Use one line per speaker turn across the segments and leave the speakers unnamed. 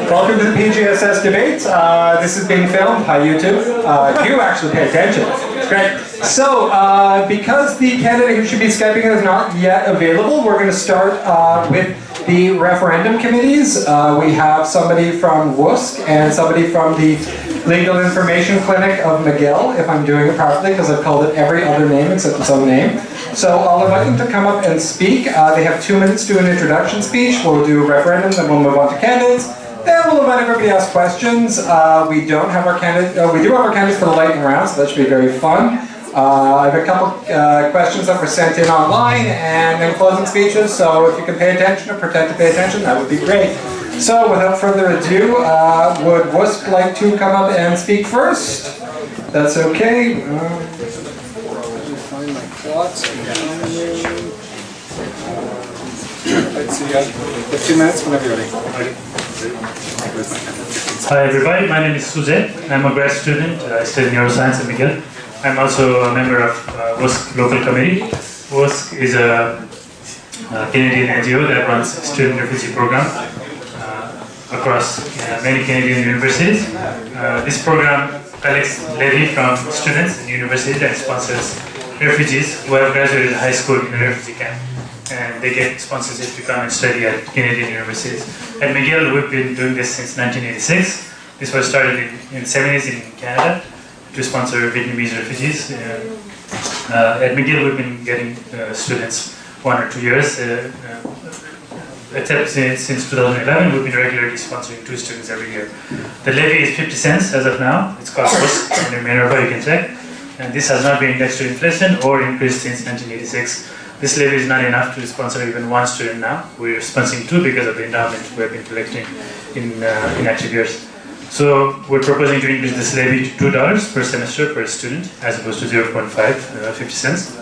Welcome to the PGSS debates. This is being filmed. Hi, YouTube. You actually pay attention. It's great. So, because the candidate who should be Skyping is not yet available, we're going to start with the referendum committees. We have somebody from WUSC and somebody from the Legal Information Clinic of McGill, if I'm doing it properly, because I've called it every other name except its own name. So I'll invite them to come up and speak. They have 2 minutes to do an introduction speech. We'll do referendums, then we'll move on to candidates. Then we'll invite everybody to ask questions. We don't have our candidates. We do have our candidates for the lightning round, so that should be very fun. I have a couple questions that were sent in online, and then closing speeches. So if you can pay attention or pretend to pay attention, that would be great. So without further ado, would WUSC like to come up and speak first? That's okay.
Find my plots. Let's see, the 2 minutes whenever you're ready.
Hi everybody, my name is Suzette. I'm a grad student. I study neuroscience at McGill. I'm also a member of WUSC local committee. WUSC is a Canadian NGO that runs a student refugee program across many Canadian universities. This program collects levy from students and universities and sponsors refugees who have graduated high school in a refugee camp. And they get sponsorship to come and study at Canadian universities. At McGill, we've been doing this since 1986. This was started in the 70s in Canada to sponsor Vietnamese refugees. At McGill, we've been getting students 1 or 2 years. Except since 2011, we've been regularly sponsoring 2 students every year. The levy is 50 cents as of now. It's called WUSC, and in Minerva you can check. And this has not been indexed to inflation or increased since 1986. This levy is not enough to sponsor even 1 student now. We're sponsoring 2 because of the endowment we've been collecting in active years. So we're proposing to increase this levy to $2 per semester per student, as opposed to 0.5, 50 cents.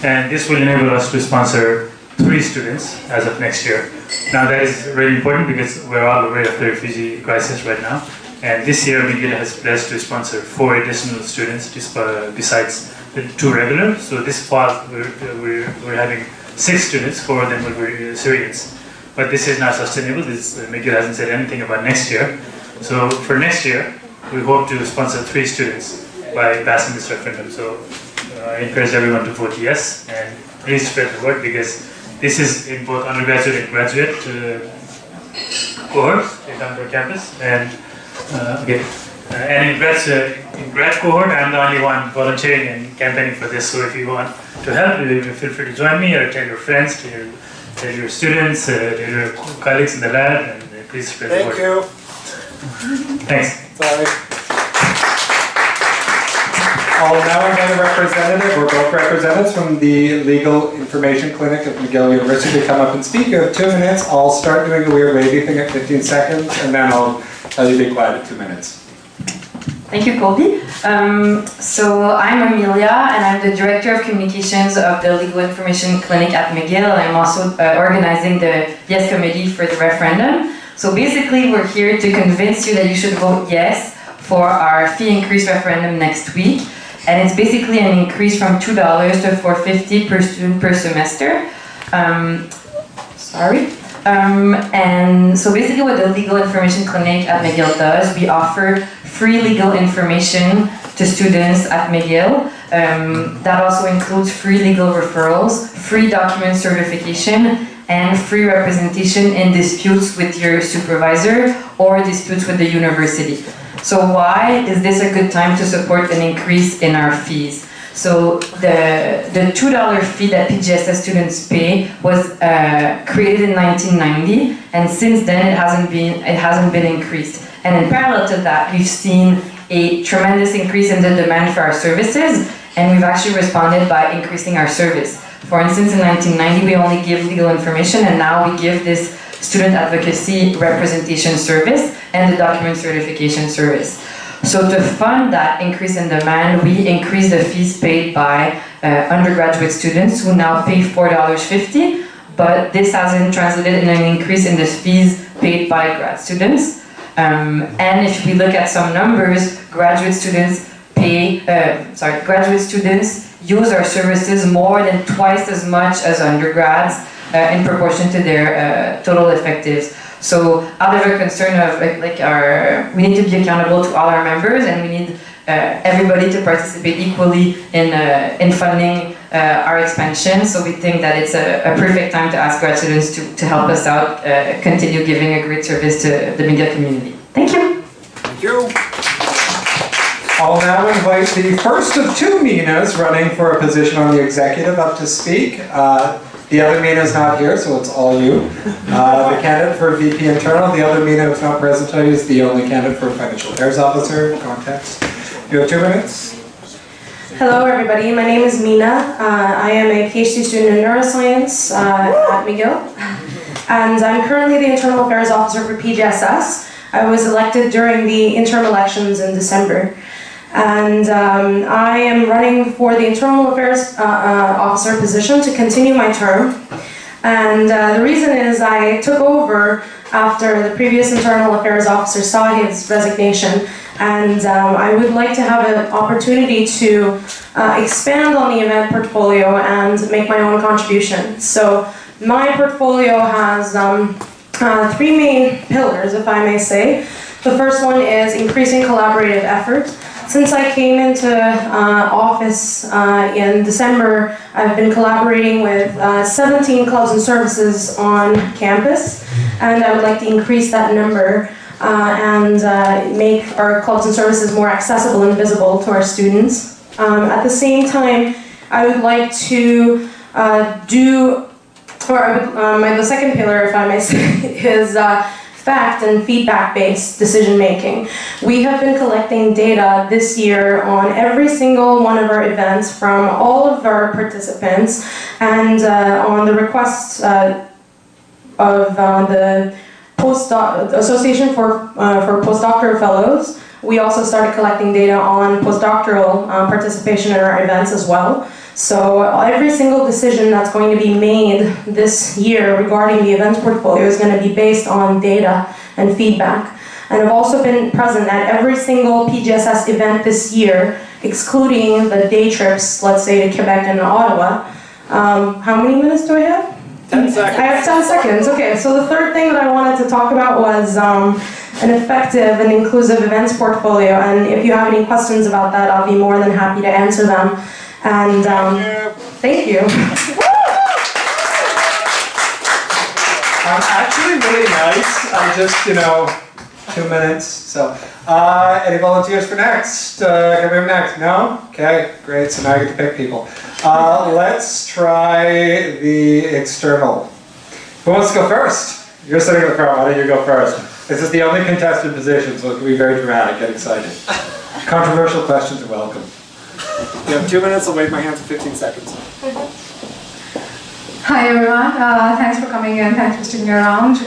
And this will enable us to sponsor 3 students as of next year. Now that is really important because we're all aware of the refugee crisis right now. And this year McGill has pledged to sponsor 4 additional students besides the 2 regular. So this fall we're having 6 students, 4 of them will be Syrians. But this is not sustainable. McGill hasn't said anything about next year. So for next year, we hope to sponsor 3 students by passing this referendum. So I encourage everyone to vote yes, and please spread the word because this is in both undergraduate and graduate cohorts. They come to our campus, and and in grad cohort, I'm the only one volunteering and campaigning for this. So if you want to help, feel free to join me, or tell your friends, tell your students, tell your colleagues in the lab, and please spread the word.
Thank you.
Thanks.
Sorry.
I'll now invite a representative, or both representatives from the Legal Information Clinic of McGill University to come up and speak. You have 2 minutes. I'll start doing a weird wavy thing at 15 seconds, and then I'll tell you to be quiet at 2 minutes.
Thank you, Colby. So I'm Amelia, and I'm the Director of Communications of the Legal Information Clinic at McGill. I'm also organizing the Yes Committee for the referendum. So basically, we're here to convince you that you should vote yes for our fee increase referendum next week. And it's basically an increase from $2 to $4.50 per student per semester. And so basically what the Legal Information Clinic at McGill does, we offer free legal information to students at McGill. That also includes free legal referrals, free document certification, and free representation in disputes with your supervisor or disputes with the university. So why is this a good time to support an increase in our fees? So the $2 fee that PGSS students pay was created in 1990, and since then it hasn't been increased. And in parallel to that, we've seen a tremendous increase in the demand for our services, and we've actually responded by increasing our service. For instance, in 1990, we only give legal information, and now we give this student advocacy representation service and the document certification service. So to fund that increase in demand, we increase the fees paid by undergraduate students who now pay $4.50, but this hasn't translated in an increase in the fees paid by grad students. And if we look at some numbers, graduate students use our services more than twice as much as undergrads in proportion to their total effectives. So out of a concern of we need to be accountable to all our members, and we need everybody to participate equally in funding our expansion. So we think that it's a perfect time to ask grad students to help us out, continue giving a great service to the media community. Thank you.
Thank you.
I'll now invite the first of two Minas running for a position on the executive up to speak. The other Mina is not here, so it's all you. The candidate for VP Internal, the other Mina who's not present today is the only candidate for Financial Affairs Officer. Context. You have 2 minutes.
Hello everybody, my name is Mina. I am a PhD student in neuroscience at McGill, and I'm currently the Internal Affairs Officer for PGSS. I was elected during the interim elections in December, and I am running for the Internal Affairs Officer position to continue my term. And the reason is I took over after the previous Internal Affairs Officer saw his resignation, and I would like to have an opportunity to expand on the event portfolio and make my own contribution. So my portfolio has 3 main pillars, if I may say. The first one is increasing collaborative effort. Since I came into office in December, I've been collaborating with 17 clubs and services on campus, and I would like to increase that number and make our clubs and services more accessible and visible to our students. At the same time, I would like to the second pillar, if I may say, is fact and feedback-based decision-making. We have been collecting data this year on every single one of our events from all of our participants, and on the request of the Association for Postdoctoral Fellows, we also started collecting data on postdoctoral participation in our events as well. So every single decision that's going to be made this year regarding the events portfolio is going to be based on data and feedback. And I've also been present at every single PGSS event this year, excluding the day trips, let's say to Quebec and Ottawa. How many minutes do I have?
10 seconds.
I have 10 seconds. Okay, so the third thing that I wanted to talk about was an effective and inclusive events portfolio. And if you have any questions about that, I'll be more than happy to answer them. And thank you.
Actually really nice. I just, 2 minutes. So, any volunteers for next? Can we have next? No? Okay, great. So now I get to pick people. Let's try the external. Who wants to go first? You're sitting in the front. Why don't you go first? This is the only contested position, so it can be very dramatic. Get excited. Controversial questions are welcome.
You have 2 minutes, I'll wave my hand for 15 seconds.
Hi everyone, thanks for coming in, thanks for sticking around,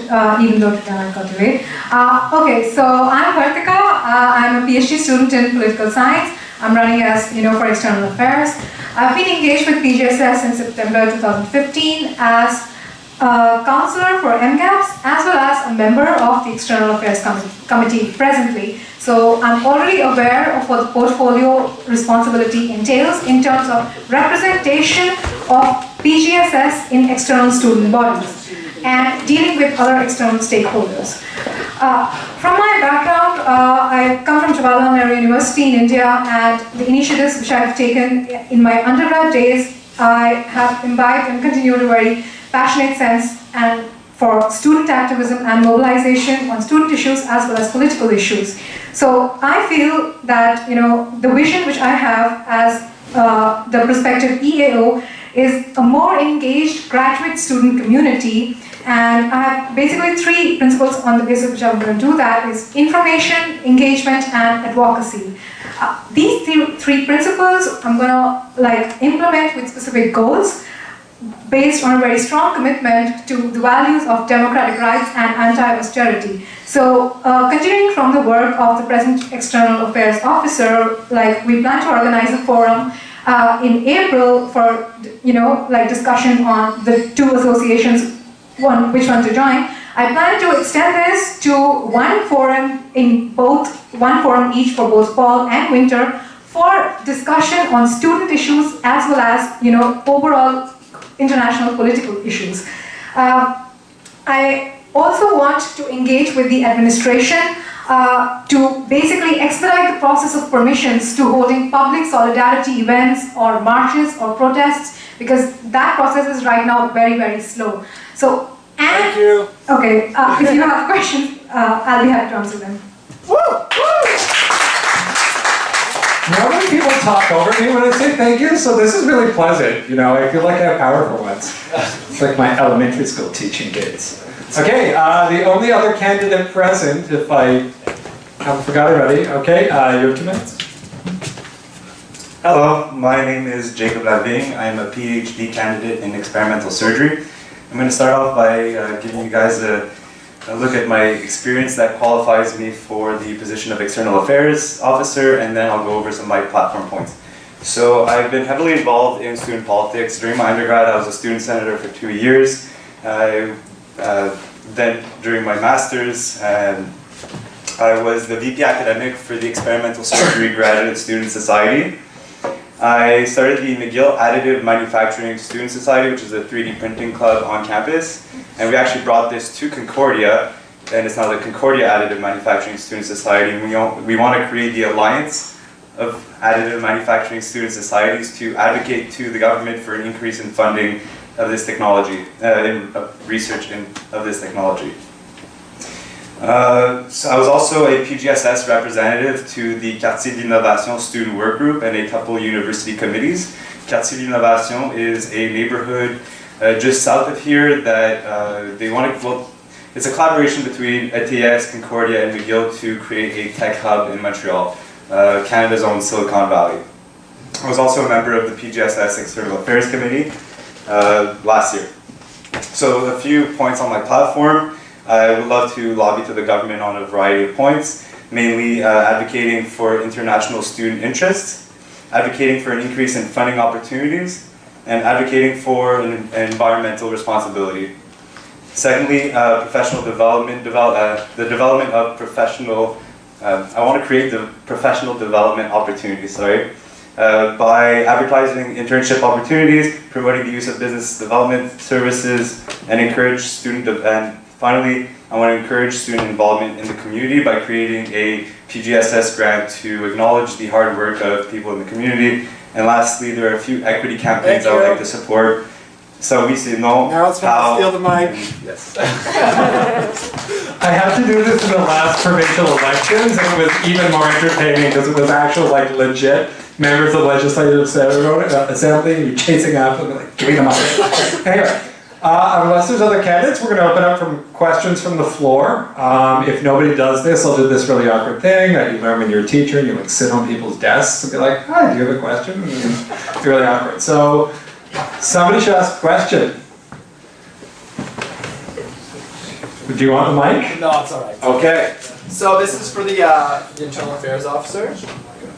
even though today I got delayed. Okay, so I'm Vertika, I'm a PhD student in political science. I'm running as, for external affairs. I've been engaged with PGSS in September 2015 as a counselor for MGAPS as well as a member of the External Affairs Committee presently. So I'm already aware of what the portfolio responsibility entails in terms of representation of PGSS in external student bodies and dealing with other external stakeholders. From my background, I come from Jawaharlal Nehru University in India, and the initiatives which I've taken in my undergrad days, I have imbibed and continued a very passionate sense and for student activism and mobilization on student issues as well as political issues. So I feel that the vision which I have as the prospective EAO is a more engaged graduate student community, and I have basically 3 principles on the basis of which I'm going to do that is information, engagement, and advocacy. These 3 principles I'm going to implement with specific goals based on a very strong commitment to the values of democratic rights and anti-austerity. So, continuing from the work of the present External Affairs Officer, we plan to organize a forum in April for, discussion on the 2 associations, which one to join. I plan to extend this to one forum each for both fall and winter for discussion on student issues as well as, overall international political issues. I also want to engage with the administration to basically expedite the process of permissions to holding public solidarity events or marches or protests, because that process is right now very, very slow. So,
Thank you.
okay, if you have questions, I'll be happy to answer them.
Normally people talk over me when I say thank you, so this is really pleasant. You know, I feel like I have power for once. It's like my elementary school teaching days. Okay, the only other candidate present, if I haven't forgot already, okay, you have 2 minutes.
Hello, my name is Jacob Lavigne. I'm a PhD candidate in experimental surgery. I'm going to start off by giving you guys a look at my experience that qualifies me for the position of External Affairs Officer, and then I'll go over some of my platform points. So I've been heavily involved in student politics. During my undergrad, I was a student senator for 2 years. Then during my master's, I was the VP academic for the Experimental Surgery Graduate Student Society. I started the McGill Additive Manufacturing Student Society, which is a 3D printing club on campus. And we actually brought this to Concordia, and it's now the Concordia Additive Manufacturing Student Society. And we want to create the alliance of additive manufacturing student societies to advocate to the government for an increase in funding of this technology, research of this technology. So I was also a PGSS representative to the Quartier d'Innovation student work group and a couple university committees. Quartier d'Innovation is a neighborhood just south of here that they want to, well, it's a collaboration between ETS, Concordia, and McGill to create a tech hub in Montreal, Canada's own Silicon Valley. I was also a member of the PGSS External Affairs Committee last year. So a few points on my platform. I would love to lobby to the government on a variety of points, mainly advocating for international student interests, advocating for an increase in funding opportunities, and advocating for an environmental responsibility. Secondly, professional development, the development of professional, I want to create the professional development opportunities, by advertising internship opportunities, promoting the use of business development services, and encourage finally, I want to encourage student involvement in the community by creating a PGSS grant to acknowledge the hard work of people in the community. And lastly, there are a few equity campaigns I would like to support. So we see
Now it's time to steal the mic.
Yes.
I had to do this in the last provincial elections, and it was even more entertaining because it was actual, like, legit members of the Legislative Assembly, and you're chasing after them, like, give me the mic. Anyway. Unless there's other candidates, we're going to open up from questions from the floor. If nobody does this, I'll do this really awkward thing that you learn when you're a teacher and you like sit on people's desks and be like, hi, do you have a question? And it's really awkward. So somebody should ask a question. Do you want the mic?
No, it's all right.
Okay.
So this is for the Internal Affairs Officer,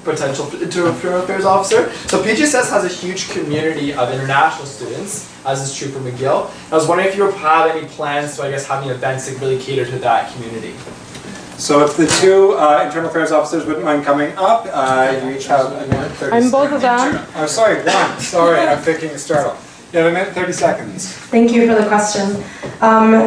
potential Internal Affairs Officer. So PGSS has a huge community of international students, as is true for McGill. I was wondering if you have any plans to, I guess, having events that really cater to that community.
So if the two Internal Affairs Officers wouldn't mind coming up, you each have a minute 30 seconds.
I'm both of them.
Oh, sorry, one. Sorry, I'm thinking of startle. You have a minute 30 seconds.
Thank you for the question.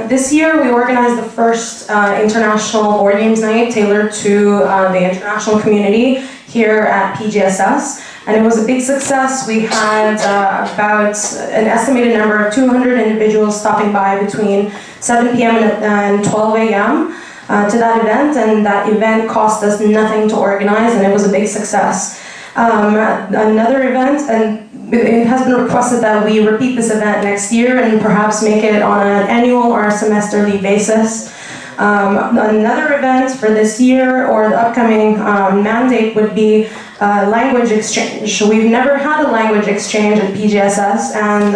This year we organized the first international board games night tailored to the international community here at PGSS, and it was a big success. We had about an estimated number of 200 individuals stopping by between 7 p.m. and 12 a.m. To that event, and that event cost us nothing to organize, and it was a big success. Another event, and it has been requested that we repeat this event next year and perhaps make it on an annual or a semesterly basis. Another event for this year or the upcoming mandate would be language exchange. We've never had a language exchange at PGSS, and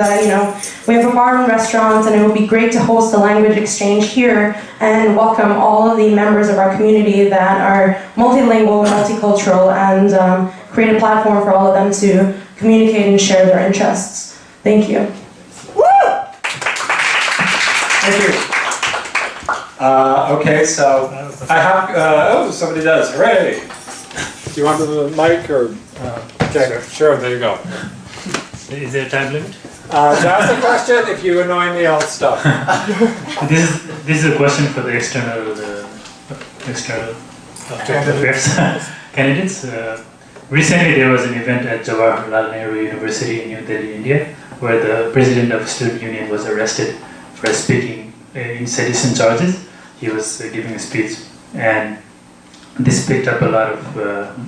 we have a bar and restaurant, and it would be great to host a language exchange here and welcome all of the members of our community that are multilingual, multicultural, and create a platform for all of them to communicate and share their interests. Thank you.
Thank you. Okay, so I have, somebody does, hooray!
Do you want the mic or? Okay, sure, there you go.
Is there a time limit?
To ask the question, if you annoy me, I'll stop.
This this is a question for the external affairs candidates. Recently, there was an event at Jawaharlal Nehru University in New Delhi, India, where the president of the student union was arrested for speaking in sedition charges. He was giving a speech, and this picked up a lot of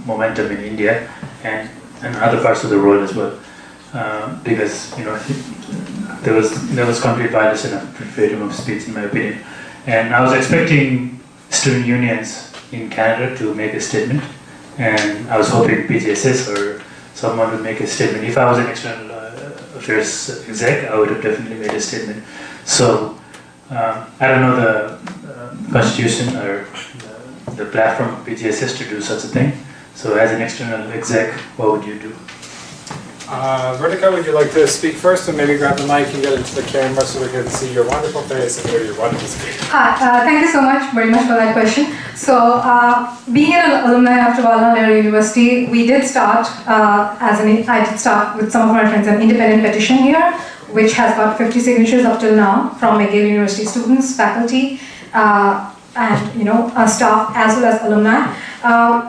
momentum in India and other parts of the world as well, because there was complete violation of freedom of speech, in my opinion. And I was expecting student unions in Canada to make a statement, and I was hoping PGSS or someone would make a statement. If I was an external affairs exec, I would have definitely made a statement. So I don't know the constitution or the platform of PGSS to do such a thing. So as an external exec, what would you do?
Vertika, would you like to speak first and maybe grab the mic and get into the camera so we can see your wonderful face and hear your wonderful speech?
Thank you so much, very much for that question. So, being an alumni of Jawaharlal Nehru University, we did start I did start with some of my friends an independent petition here, which has got 50 signatures up till now from McGill University students, faculty, and staff as well as alumni.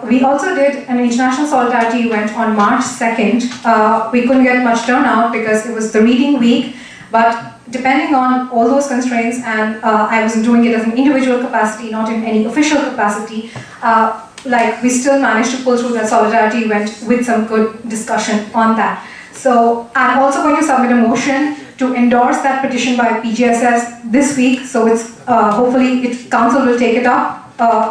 We also did an international solidarity event on March 2nd. We couldn't get much turnout because it was the reading week, but depending on all those constraints, and I was doing it as an individual capacity, not in any official capacity, we still managed to pull through that solidarity event with some good discussion on that. So I'm also going to submit a motion to endorse that petition by PGSS this week. So it's hopefully council will take it up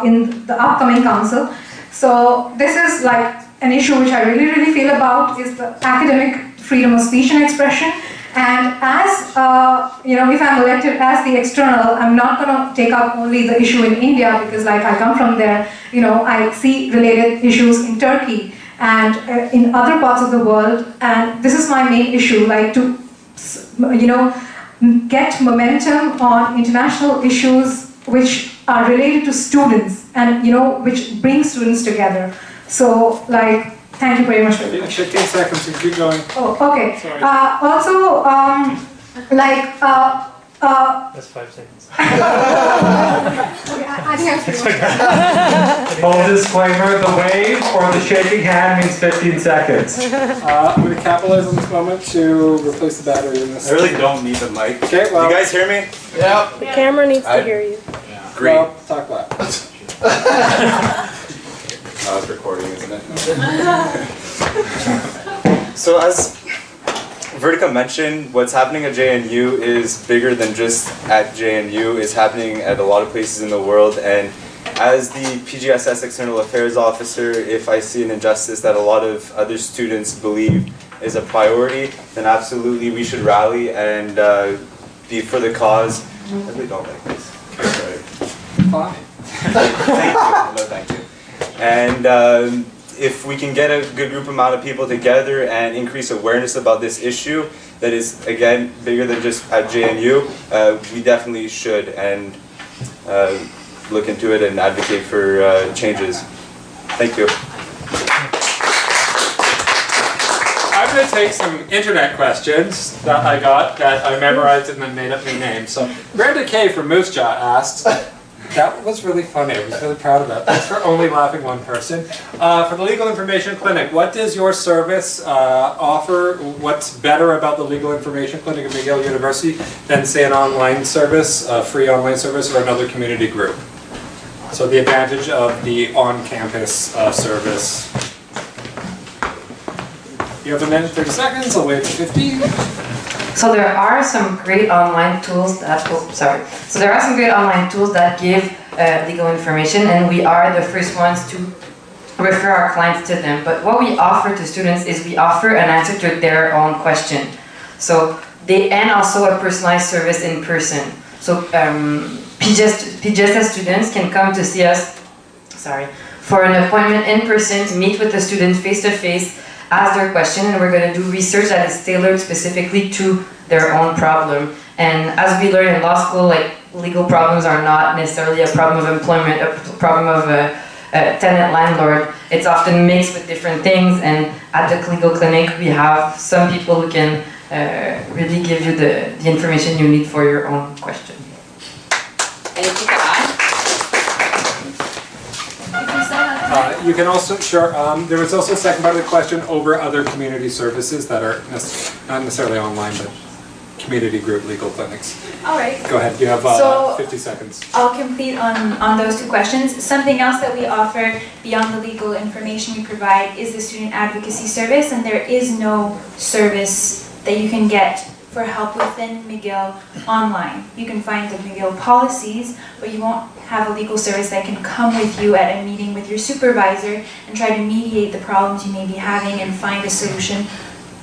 in the upcoming council. So this is like an issue which I really feel about, is the academic freedom of speech and expression. And as if I'm elected as the external, I'm not going to take up only the issue in India, because I come from there. I see related issues in Turkey and in other parts of the world. And this is my main issue, to get momentum on international issues which are related to students and which bring students together. So thank you very much for that.
15 seconds to keep going.
Oh, okay.
Sorry.
That's 5 seconds.
Okay, I think I'm
Full disclaimer, the wave or the shaking hand means 15 seconds.
I'm going to capitalize on this moment to replace the battery in this.
I really don't need the mic.
Okay, well.
You guys hear me?
Yep.
The camera needs to hear you.
Great.
Well, talk loud.
Oh, it's recording, isn't it? So as Vertika mentioned, what's happening at JNU is bigger than just at JNU. It's happening at a lot of places in the world. And as the PGSS External Affairs Officer, if I see an injustice that a lot of other students believe is a priority, then absolutely we should rally and be for the cause. I really don't like this. Sorry.
Fine.
Thank you. No, thank you. And if we can get a good group amount of people together and increase awareness about this issue that is, again, bigger than just at JNU, we definitely should and look into it and advocate for changes. Thank you.
I'm going to take some internet questions that I got that I memorized and then made up new names. So Brenda K from Moose Jaw asked, that was really funny, I was really proud of that. Thanks for only laughing one person. For the Legal Information Clinic, what does your service offer? What's better about the Legal Information Clinic at McGill University than, say, an online service, a free online service, or another community group? So the advantage of the on-campus service. You have a minute, 30 seconds, I'll wait for 15.
So there are some great online tools that, So there are some great online tools that give legal information, and we are the first ones to refer our clients to them. But what we offer to students is we offer an answer to their own question. So and also a personalized service in person. So PGSS students can come to see us, for an appointment in person to meet with the student face to face, ask their question, and we're going to do research that is tailored specifically to their own problem. And as we learn in law school, legal problems are not necessarily a problem of employment, a problem of a tenant landlord. It's often mixed with different things, and at the legal clinic we have some people who can really give you the information you need for your own question.
You can also, sure, there was also a second part of the question over other community services that are not necessarily online, but community group legal clinics.
All right.
Go ahead, you have
So,
50 seconds.
I'll complete on those two questions. Something else that we offer beyond the legal information we provide is the student advocacy service, and there is no service that you can get for help within McGill online. You can find the McGill policies, but you won't have a legal service that can come with you at a meeting with your supervisor and try to mediate the problems you may be having and find a solution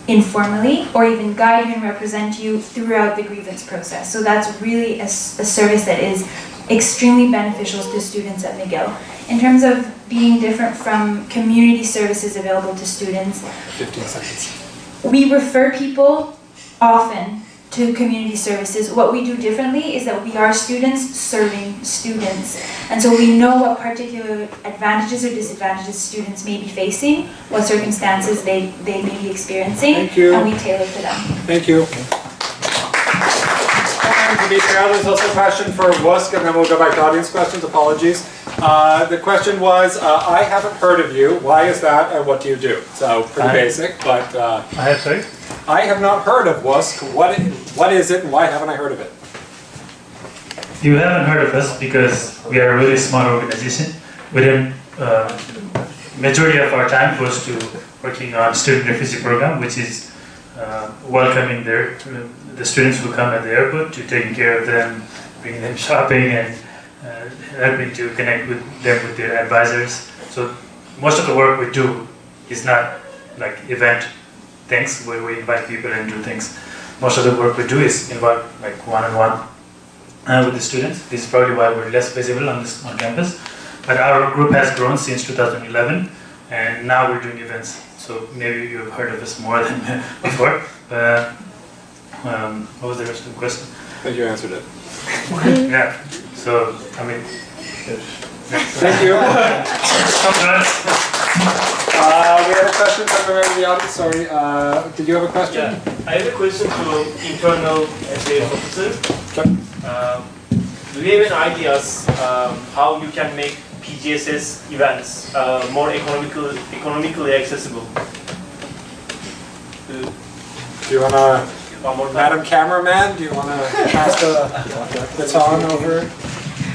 informally, or even guide you and represent you throughout the grievance process. So that's really a service that is extremely beneficial to students at McGill. In terms of being different from community services available to students,
15 seconds.
we refer people often to community services. What we do differently is that we are students serving students. And so we know what particular advantages or disadvantages students may be facing, what circumstances they may be experiencing,
Thank you.
and we tailor to them.
Thank you. And Demetria, there's also a question for WUSC, and then we'll go back to audience questions. Apologies. The question was, I haven't heard of you. Why is that, and what do you do? So pretty basic, but
Sorry?
I have not heard of WUSC. What is it, and why haven't I heard of it?
You haven't heard of us because we are a really small organization. Within majority of our time goes to working on student refugee program, which is welcoming the students who come at the airport, to taking care of them, bringing them shopping, and helping to connect with them with their advisors. So most of the work we do is not like event things where we invite people and do things. Most of the work we do is involved like one-on-one with the students. This is probably why we're less visible on campus. But our group has grown since 2011, and now we're doing events. So maybe you've heard of us more than before. What was the rest of the question?
I think you answered it.
Yeah. So I mean.
Thank you. We have a question from a member of the audience. Sorry, did you have a question?
Yeah, I have a question to internal affairs officer.
Okay.
Do you have any ideas how you can make PGSS events more economically accessible?
Do you want to, Madam Cameraman, do you want to pass the baton over?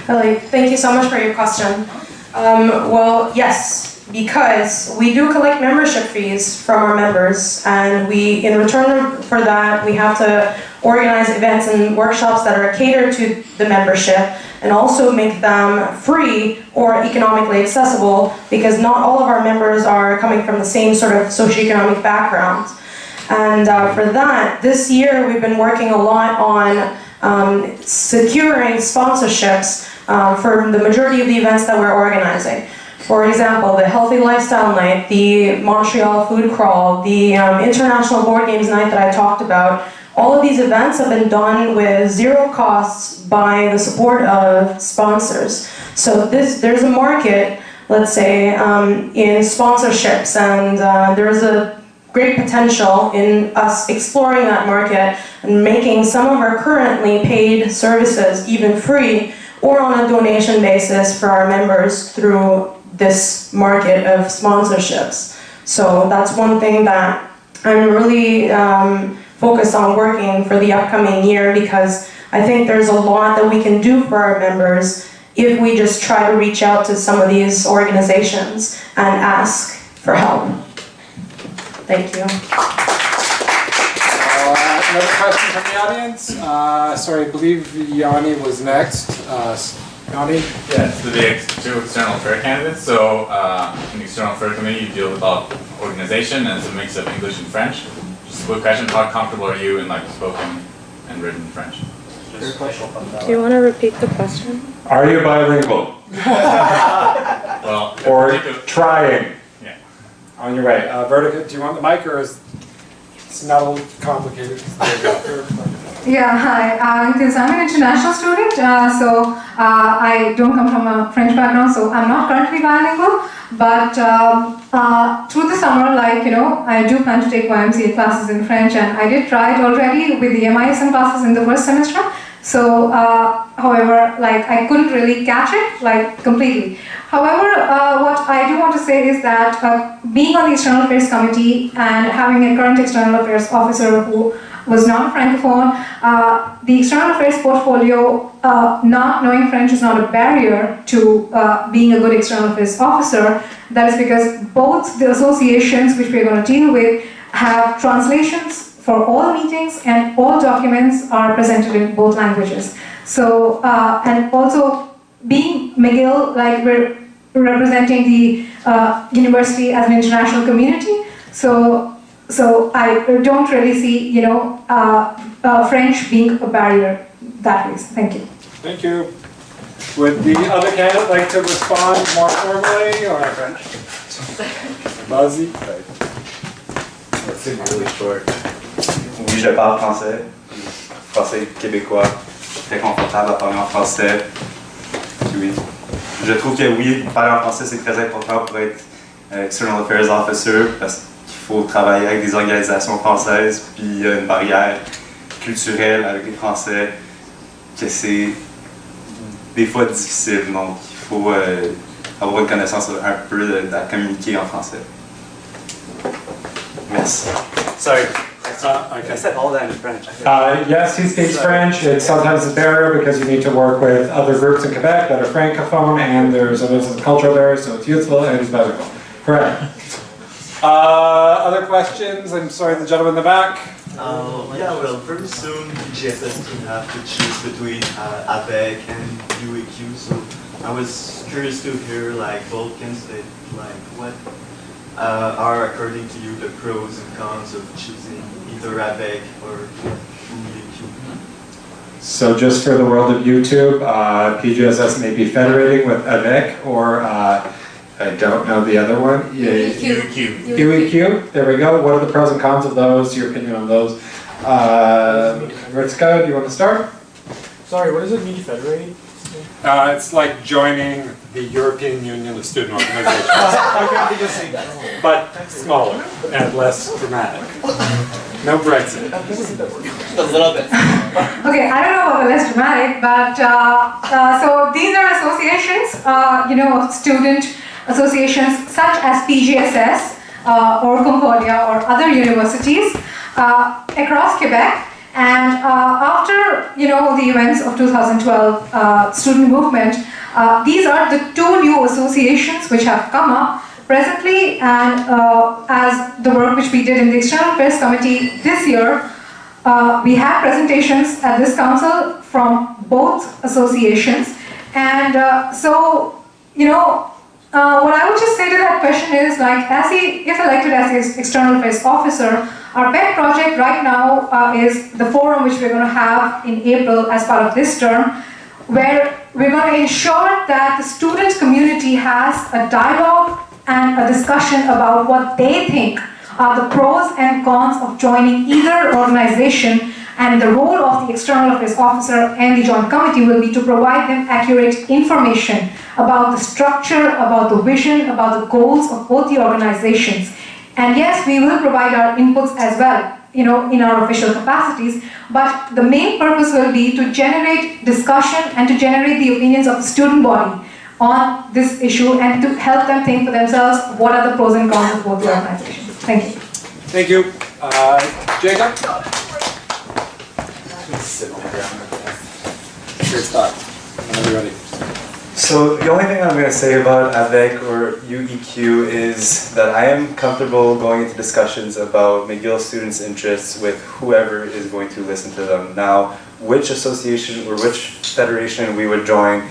Ellie, thank you so much for your question. Well, yes, because we do collect membership fees from our members, and in return for that, we have to organize events and workshops that are catered to the membership and also make them free or economically accessible, because not all of our members are coming from the same sort of socioeconomic background. And for that, this year we've been working a lot on securing sponsorships for the majority of the events that we're organizing. For example, the Healthy Lifestyle Night, the Montreal Food Crawl, the International Board Games Night that I talked about. All of these events have been done with zero costs by the support of sponsors. So there's a market, let's say, in sponsorships, and there's a great potential in us exploring that market and making some of our currently paid services even free or on a donation basis for our members through this market of sponsorships. So that's one thing that I'm really focused on working for the upcoming year, because I think there's a lot that we can do for our members if we just try to reach out to some of these organizations and ask for help. Thank you.
Another question from the audience? Sorry, I believe Yanni was next. Yanni?
Yeah, to the external affair candidates. So in the external affair committee, you deal with all organization, and it's a mix of English and French. Just a quick question: how comfortable are you in like spoken and written French?
Do you want to repeat the question?
Are you bilingual?
Well,
Or trying?
Yeah.
On your way. Vertika, do you want the mic, or is it's not a little complicated? There you go.
Yeah, hi. Because I'm an international student, so I don't come from a French background, so I'm not currently bilingual. But through the summer, like, you know, I do plan to take YMCA classes in French, and I did try it already with the MISM classes in the first semester. So, however, like I couldn't really catch it like completely. However, what I do want to say is that being on the External Affairs Committee and having a current External Affairs officer who was not a Francophone, the External Affairs portfolio, not knowing French is not a barrier to being a good External Affairs officer. That is because both the associations which we're going to deal with have translations for all meetings, and all documents are presented in both languages. So, and also being McGill, like we're representing the university as an international community. So I don't really see, you know, French being a barrier that way. Thank you.
Thank you. Would the other candidate like to respond more formally or Buzzy?
C'est really short. Oui, je parle français. Français québécois. Je suis très confortable à parler en français. Puis oui. Je trouve que oui, parler en français c'est très important pour être External Affairs Officer parce qu'il faut travailler avec des organisations françaises, puis il y a une barrière culturelle avec les Français que c'est des fois difficile, donc il faut avoir une connaissance un peu de communiquer en français. Yes. Sorry. I said all that in French.
Yes, he speaks French. It's sometimes a barrier because you need to work with other groups in Quebec that are francophone, and there's a cultural barrier, so it's useful and it's valuable. Correct.
Other questions? I'm sorry, the gentleman in the back.
Yeah, well, very soon PGSS can have to choose between AVEC and UEQ, so I was curious to hear like both candidates, like what are according to you the pros and cons of choosing either AVEC or UEQ?
So just for the world of YouTube, PGSS may be federating with AVEC or I don't know the other one.
UEQ.
UEQ. There we go. What are the pros and cons of those? Your opinion on those? Vertika, do you want to start?
Sorry, what does it mean to federate?
It's like joining the European Union of Student Organizations. But smaller and less dramatic. No Brexit.
A little bit.
Okay, I don't know about the less dramatic, but so these are associations, you know, of student associations such as PGSS or Concordia or other universities across Quebec. And after, you know, the events of 2012 student movement, these are the two new associations which have come up presently, and as the work which we did in the External Affairs Committee this year, we had presentations at this council from both associations. And so, you know, what I would just say to that question is, like, if elected as the External Affairs Officer, our pet project right now is the forum which we're going to have in April as part of this term, where we're going to ensure that the student community has a dialogue and a discussion about what they think are the pros and cons of joining either organization, and the role of the External Affairs Officer and the Joint Committee will be to provide them accurate information about the structure, about the vision, about the goals of both the organizations. And yes, we will provide our inputs as well, you know, in our official capacities, but the main purpose will be to generate discussion and to generate the opinions of the student body on this issue and to help them think for themselves what are the pros and cons of both the organizations. Thank you.
Thank you. Jacob? Your start. Whenever you're ready.
So the only thing I'm going to say about AVEC or UEQ is that I am comfortable going into discussions about McGill students' interests with whoever is going to listen to them. Now, which association or which federation we would join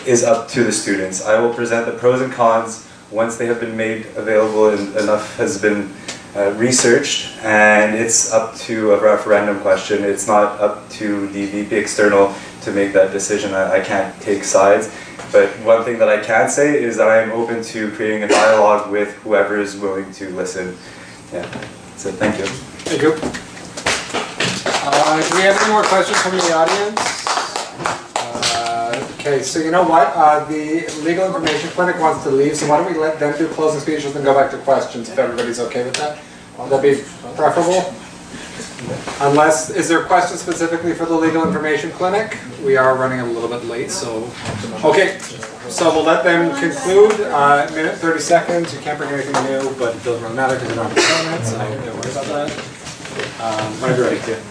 is up to the students. I will present the pros and cons once they have been made available and enough has been researched, and it's up to a referendum question. It's not up to the VP External to make that decision. I can't take sides. But one thing that I can say is that I am open to creating a dialogue with whoever is willing to listen. Yeah, so thank you.
Thank you. Do we have any more questions from the audience? Okay, so you know what? The Legal Information Clinic wants to leave, so why don't we let them do closing speeches and go back to questions if everybody's okay with that? Would that be preferable? Unless, is there a question specifically for the Legal Information Clinic? We are running a little bit late, so. Okay, so we'll let them conclude. Minute, 30 seconds. You can't bring anything new, but it doesn't really matter because you're not filming it, so don't worry about that. Whenever you're ready.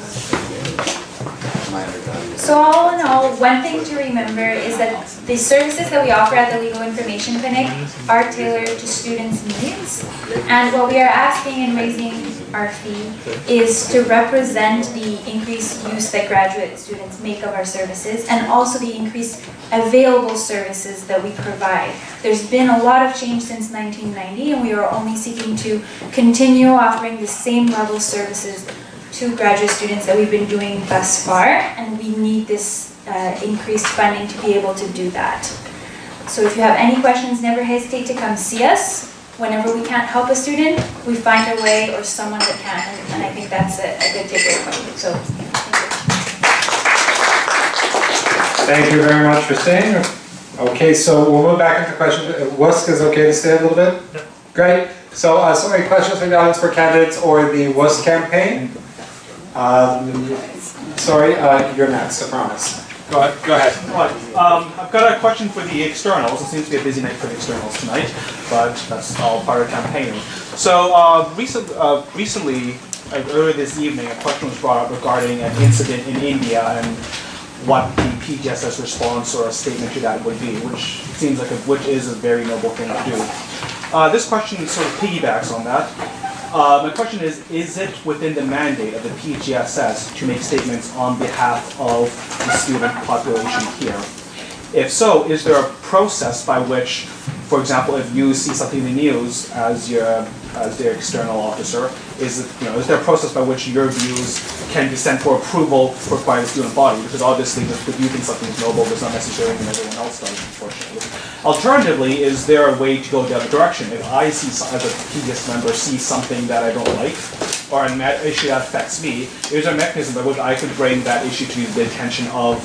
So all in all, one thing to remember is that the services that we offer at the Legal Information Clinic are tailored to students' needs. And what we are asking in raising our fee is to represent the increased use that graduate students make of our services and also the increased available services that we provide. There's been a lot of change since 1990 and we are only seeking to continue offering the same level of services to graduate students that we've been doing thus far, and we need this increased funding to be able to do that. So if you have any questions, never hesitate to come see us. Whenever we can't help a student, we find a way or someone that can, and I think that's a good takeaway point. So,
Thank you very much for staying. Okay, so we'll move back into questions. WUSC is okay to stay a little bit?
Yep.
Great. So, any questions from the audience for candidates or the WUSC campaign? Sorry, you're next, I promise.
Go ahead.
Right. I've got a question for the externals. It seems to be a busy night for the externals tonight, but that's all part of campaigning. So recently, earlier this evening, a question was brought up regarding an incident in India and what the PGSS response or a statement to that would be, which seems like which is a very noble thing to do. This question sort of piggybacks on that. My question is it within the mandate of the PGSS to make statements on behalf of the student population here? If so, is there a process by which, for example, if you see something in the news as the external officer, is there a process by which your views can be sent for approval for quite a student body? Because obviously, if you think something is noble, does not necessarily mean everyone else does, unfortunately. Alternatively, is there a way to go the other direction? If I see, as a PGS member, see something that I don't like, or an issue that affects me, is there a mechanism by which I could bring that issue to the attention of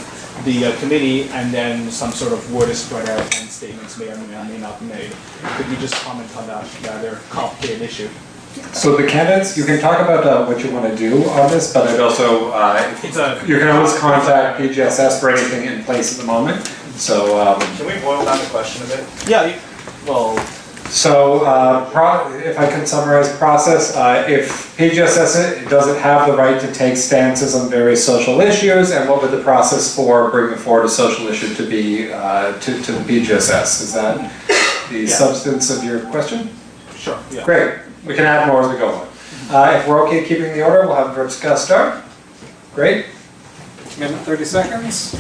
the committee, and then some sort of word is spread out and statements may or may not be made? Could you just comment on that rather complicated issue?
So the candidates, you can talk about what you want to do on this, but I'd also, you can always contact PGSS for anything in place at the moment. So
can we boil down the question a bit?
Yeah, well.
So if I can summarize process, if PGSS doesn't have the right to take stances on various social issues, and what would the process for bringing forward a social issue to be to the PGSS? Is that the substance of your question?
Sure. Yeah.
Great. We can add more as we go on. If we're okay keeping the order, we'll have Vertika start. Great.
Minute, 30 seconds.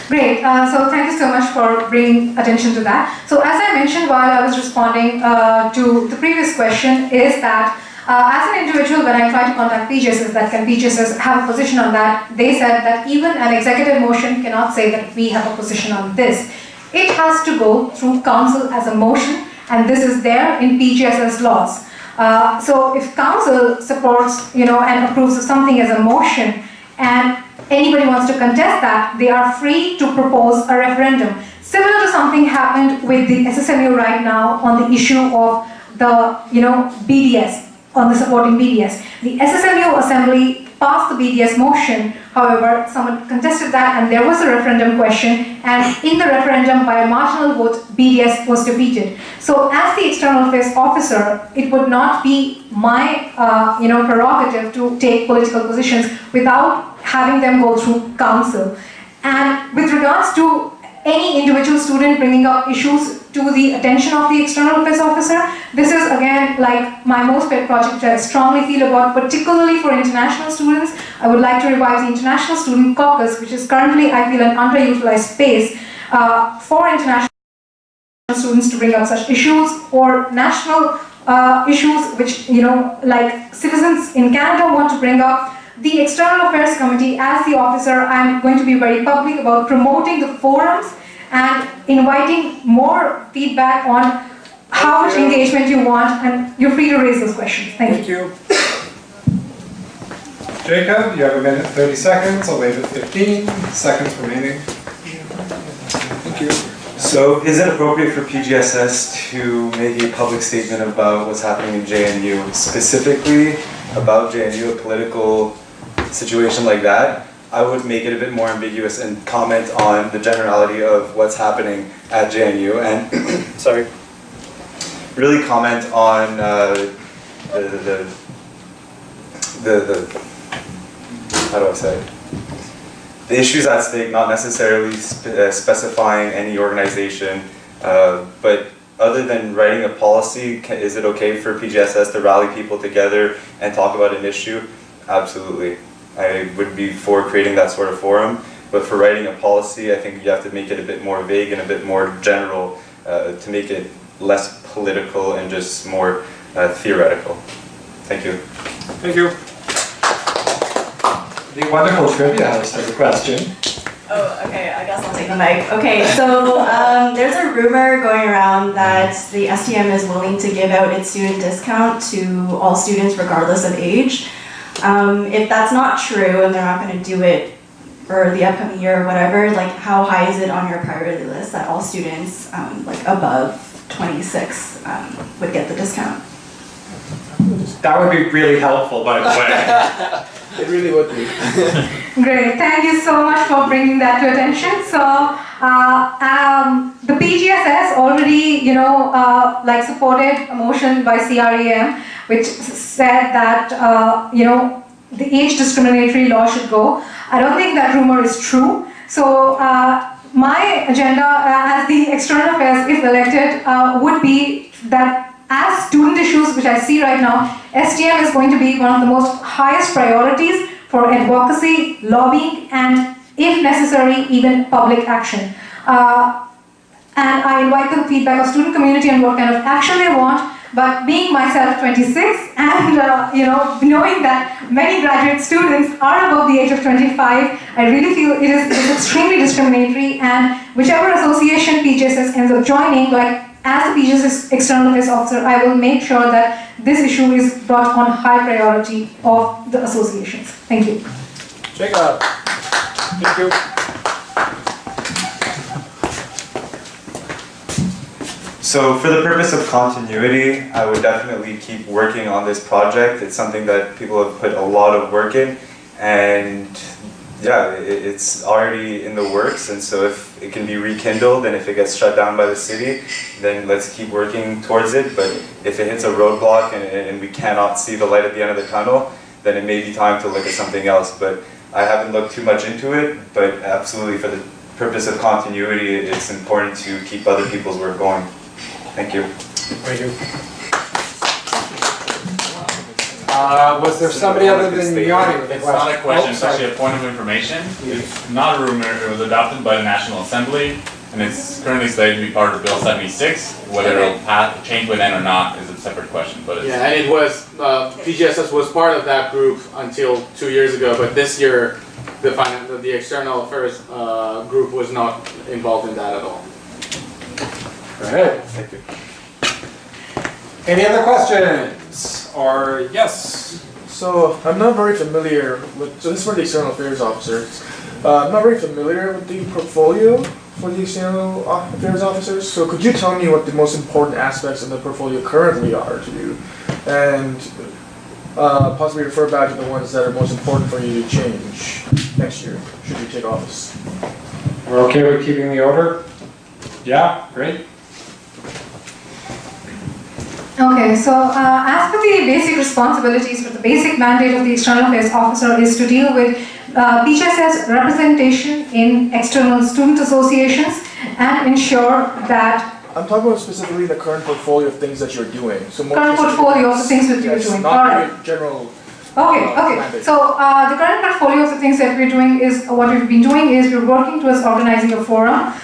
Great, so thank you so much for bringing attention to that. So as I mentioned while I was responding to the previous question is that as an individual, when I try to contact PGSS, that can PGSS have a position on that, they said that even an executive motion cannot say that we have a position on this. It has to go through council as a motion, and this is there in PGSS laws. So if council supports, and approves of something as a motion, and anybody wants to contest that, they are free to propose a referendum. Similar to something happened with the SSMU right now on the issue of the, BDS, on the supporting BDS. The SSMU assembly passed the BDS motion, however, someone contested that and there was a referendum question, and in the referendum by a marginal vote, BDS was defeated. So as the external affairs officer, it would not be my prerogative to take political positions without having them go through council. And with regards to any individual student bringing up issues to the attention of the external affairs officer, this is again like my most pet project which I strongly feel about, particularly for international students. I would like to revive the International Student Caucus, which is currently, I feel, an underutilized space for international students to bring up such issues, or national issues which, like citizens in Canada want to bring up. The External Affairs Committee, as the officer, I'm going to be very public about promoting the forums and inviting more feedback on how much engagement you want, and you're free to raise those questions. Thank you.
Jacob, you have a minute 30 seconds. I'll wait at 15 seconds remaining. Thank you.
So, is it appropriate for PGSS to make a public statement about what's happening in JNU, specifically about JNU, a political situation like that? I would make it a bit more ambiguous and comment on the generality of what's happening at JNU, and sorry, really comment on the how do I say it? The issues at stake, not necessarily specifying any organization, but other than writing a policy, is it okay for PGSS to rally people together and talk about an issue? Absolutely. I would be for creating that sort of forum, but for writing a policy, I think you have to make it a bit more vague and a bit more general to make it less political and just more theoretical. Thank you.
Thank you.
The wonderful trivia host has a question.
Oh, okay, I guess I'll take the mic. Okay, so there's a rumor going around that the STM is willing to give out its student discount to all students regardless of age. If that's not true and they're not going to do it for the upcoming year or whatever, like how high is it on your priority list that all students like above 26 would get the discount?
That would be really helpful, by the way.
It really would be.
Great, thank you so much for bringing that to attention. So the PGSS already, like supported a motion by CREM, which said that, the age discriminatory law should go. I don't think that rumor is true. So my agenda as the External Affairs, if elected, would be that as student issues, which I see right now, STM is going to be one of the most highest priorities for advocacy, lobbying, and if necessary, even public action. And I invite the feedback of student community on what kind of action they want. But being myself 26 and knowing that many graduate students are above the age of 25, I really feel it is extremely discriminatory, and whichever association PGSS ends up joining, like as the PGSS External Affairs Officer, I will make sure that this issue is brought on high priority of the associations. Thank you.
Jacob. Thank you.
So for the purpose of continuity, I would definitely keep working on this project. It's something that people have put a lot of work in, and yeah, it's already in the works, and so if it can be rekindled and if it gets shut down by the city, then let's keep working towards it. But if it hits a roadblock and we cannot see the light at the end of the tunnel, then it may be time to look at something else. But I haven't looked too much into it, but absolutely for the purpose of continuity, it's important to keep other people's work going. Thank you.
Thank you. Was there somebody other than Yanni with a question?
It's not a question, it's
Oh,
actually a point of information. It's not a rumor, it was adopted by the National Assembly, and it's currently slated to be part of Bill 76. Whether it'll change by then or not is a separate question. But
Yeah, and it was, PGSS was part of that group until 2 years ago, but this year the External Affairs group was not involved in that at all.
All right.
Thank you.
Any other questions? Or yes?
So I'm not very familiar with, so this is for the External Affairs Officers. I'm not very familiar with the portfolio for the External Affairs Officers. So could you tell me what the most important aspects of the portfolio currently are to you? And possibly refer back to the ones that are most important for you to change next year, should you take office.
We're okay with keeping the order? Yeah, great.
Okay, so as per the basic responsibilities, for the basic mandate of the External Affairs Officer is to deal with PGSS representation in external student associations and ensure that
I'm talking about specifically the current portfolio of things that you're doing. So more
current portfolio of the things that you're doing.
Not
All right.
the general.
Okay.
mandate.
So the current portfolio of the things that we're doing is, what we've been doing is we're working towards organizing a forum.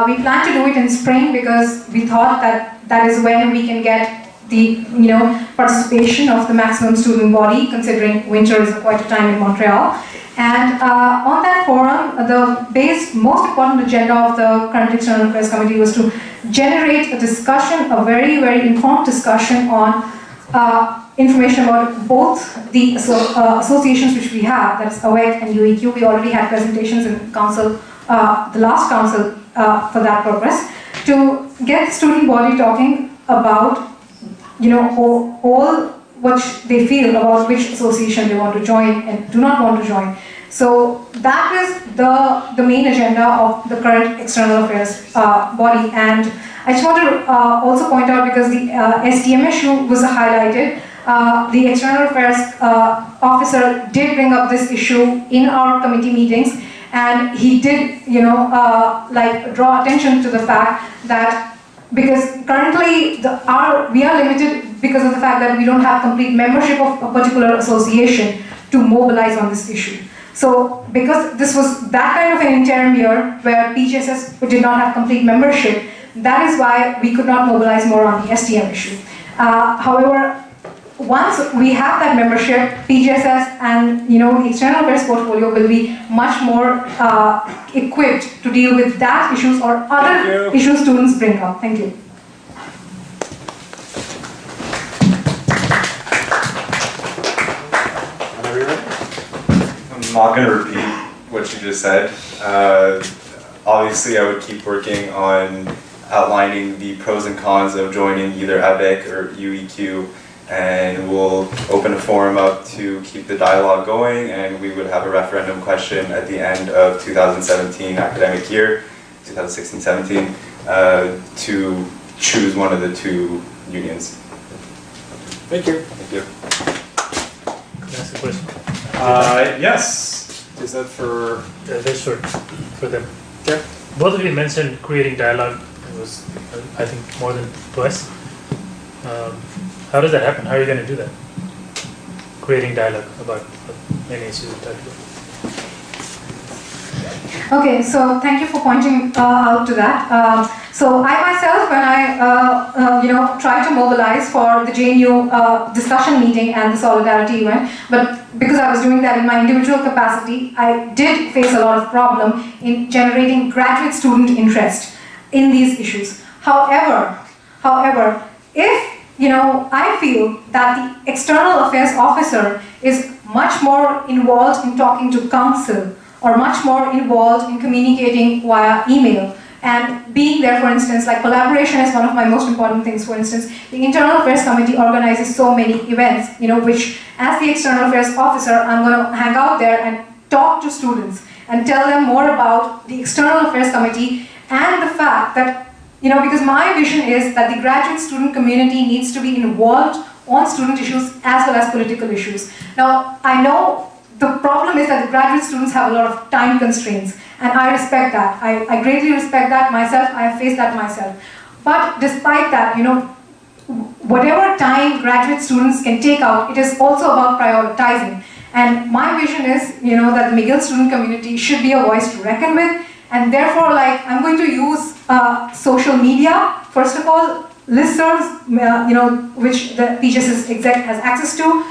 We plan to do it in spring because we thought that is when we can get the participation of the maximum student body, considering winter is quite a time in Montreal. And on that forum, the most important agenda of the current External Affairs Committee was to generate a discussion, a very, very informed discussion on information about both the associations which we have, that's AWEC and UEQ. We already had presentations in council, the last council for that purpose. to get the student body talking about, all what they feel about which association they want to join and do not want to join. So that is the main agenda of the current external affairs body. And I just want to also point out, because the STM issue was highlighted, the external affairs officer did bring up this issue in our committee meetings, and he did, draw attention to the fact that because currently we are limited because of the fact that we don't have complete membership of a particular association to mobilize on this issue. So because this was that kind of an interim year where PGSS did not have complete membership, that is why we could not mobilize more on the STM issue. However, once we have that membership, PGSS and the external affairs portfolio will be much more equipped to deal with that issues or other issues students bring up. Thank you.
I'm not going to repeat what you just said. Obviously, I would keep working on outlining the pros and cons of joining either ABEC or UEQ, and we'll open a forum up to keep the dialogue going, and we would have a referendum question at the end of 2017 academic year, 2016-17, to choose one of the two unions.
Thank you.
Thank you.
Can I ask a question?
Yes. Is that for?
That's for them.
Yeah.
Both of you mentioned creating dialogue. It was, I think, more than twice. How does that happen? How are you going to do that? Creating dialogue about any issues we talked about.
Okay, so thank you for pointing out to that. So I myself, when I tried to mobilize for the JNU discussion meeting and the solidarity event, but because I was doing that in my individual capacity, I did face a lot of problem in generating graduate student interest in these issues. However, if I feel that the external affairs officer is much more involved in talking to council, or much more involved in communicating via email, and being there, for instance, like collaboration is one of my most important things. For instance, the Internal Affairs Committee organizes so many events, which as the External Affairs Officer, I'm going to hang out there and talk to students and tell them more about the External Affairs Committee and the fact that, because my vision is that the graduate student community needs to be involved on student issues as well as political issues. Now, I know the problem is that the graduate students have a lot of time constraints, and I respect that. I greatly respect that myself. I have faced that myself. But despite that, whatever time graduate students can take out, it is also about prioritizing. And my vision is, that the McGill student community should be a voice to reckon with, and therefore, I'm going to use social media, first of all, listservs, which the PGSS exec has access to,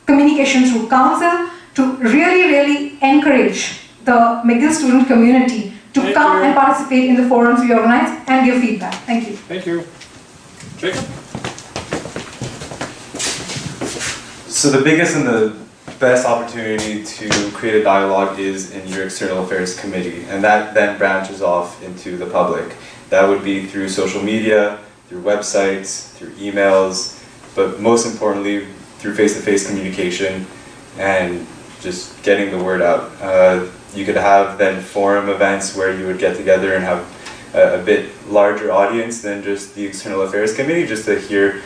communication through council, to really encourage the McGill student community to come and participate in the forums we organize and give feedback. Thank you.
Thank you. Jacob?
So the biggest and the best opportunity to create a dialogue is in your External Affairs Committee, and that then branches off into the public. That would be through social media, through websites, through emails, but most importantly, through face-to-face communication and just getting the word out. You could have then forum events where you would get together and have a bit larger audience than just the External Affairs Committee, just to hear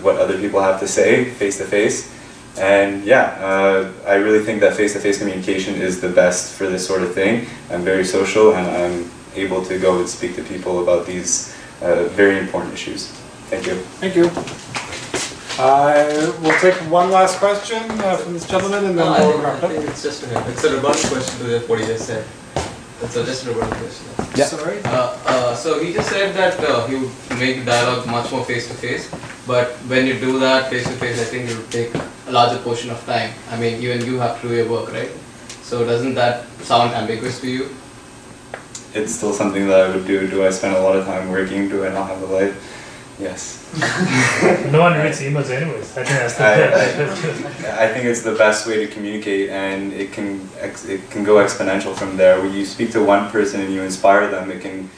what other people have to say face-to-face. And I really think that face-to-face communication is the best for this sort of thing. I'm very social, and I'm able to go and speak to people about these very important issues. Thank you.
Thank you. We'll take one last question from this gentleman, and then we'll wrap
I
up.
think it's just it's a rebuttal question to what he just said. It's just a rebuttal question.
Yeah. Sorry?
So he just said that he would make dialogue much more face-to-face, but when you do that face-to-face, I think it would take a larger portion of time. I mean, even you have to do your work, right? So doesn't that sound ambiguous to you?
It's still something that I would do. Do I spend a lot of time working? Do I not have a life? Yes.
No one reads emails anyways. I think that's the
I think it's the best way to communicate, and it can go exponential from there. When you speak to one person and you inspire them, it can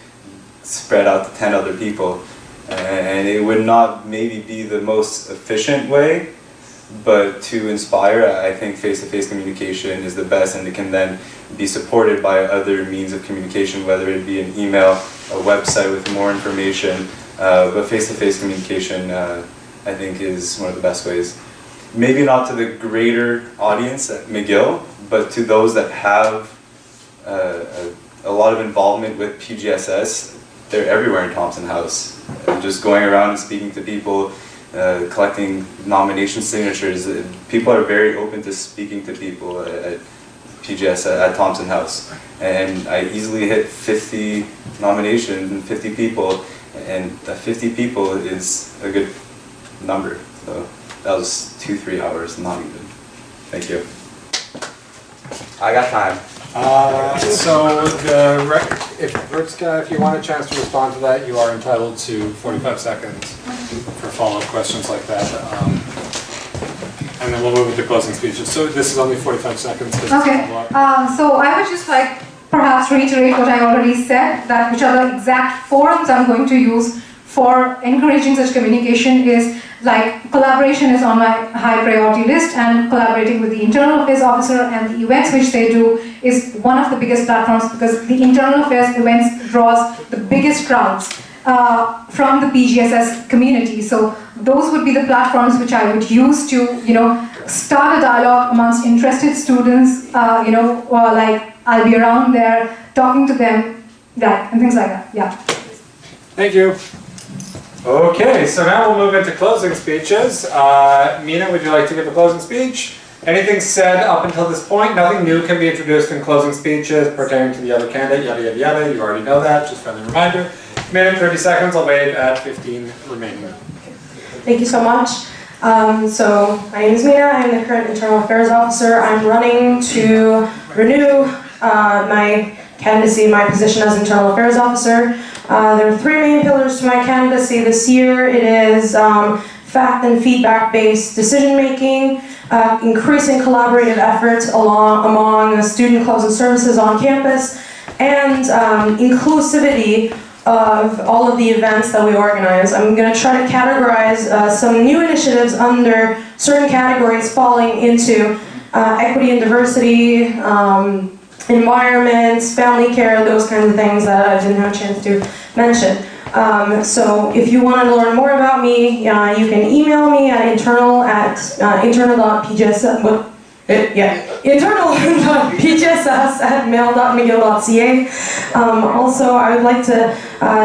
spread out to 10 other people. And it would not maybe be the most efficient way, but to inspire, I think face-to-face communication is the best, and it can then be supported by other means of communication, whether it be an email, a website with more information. But face-to-face communication, I think, is one of the best ways. Maybe not to the greater audience at McGill, but to those that have a lot of involvement with PGSS. They're everywhere in Thompson House. Just going around and speaking to people, collecting nomination signatures. People are very open to speaking to people at PGS at Thompson House. And I easily hit 50 nominations and 50 people, and 50 people is a good number. So that was 2-3 hours, not even. Thank you. I got time.
If Vertika, if you want a chance to respond to that, you are entitled to 45 seconds for follow-up questions like that. And then we'll move into closing speeches. So this is only 45 seconds.
Okay. So I would just like perhaps reiterate what I already said, that which are the exact forums I'm going to use for encouraging such communication is like collaboration is on my high priority list, and collaborating with the internal affairs officer and the events which they do is one of the biggest platforms, because the internal affairs events draws the biggest crowds from the PGSS community. So those would be the platforms which I would use to, start a dialogue amongst interested students, like I'll be around there talking to them, and things like that, yeah.
Thank you. Okay, so now we'll move into closing speeches. Mina, would you like to give a closing speech? Anything said up until this point, nothing new can be introduced in closing speeches pertaining to the other candidate, yada yada yada, you already know that, just friendly reminder. Minute, 30 seconds, I'll wait at 15 remaining.
Thank you so much. So my name is Mina, I'm the current Internal Affairs Officer. I'm running to renew my candidacy, my position as Internal Affairs Officer. There are 3 main pillars to my candidacy this year. It is fact and feedback-based decision-making, increasing collaborative efforts among student clubs and services on campus, and inclusivity of all of the events that we organize. I'm going to try to categorize some new initiatives under certain categories falling into equity and diversity, environment, family care, those kinds of things that I didn't have a chance to mention. So if you want to learn more about me, you can email me at internal.pgss@mail.mcgill.ca. Also, I would like to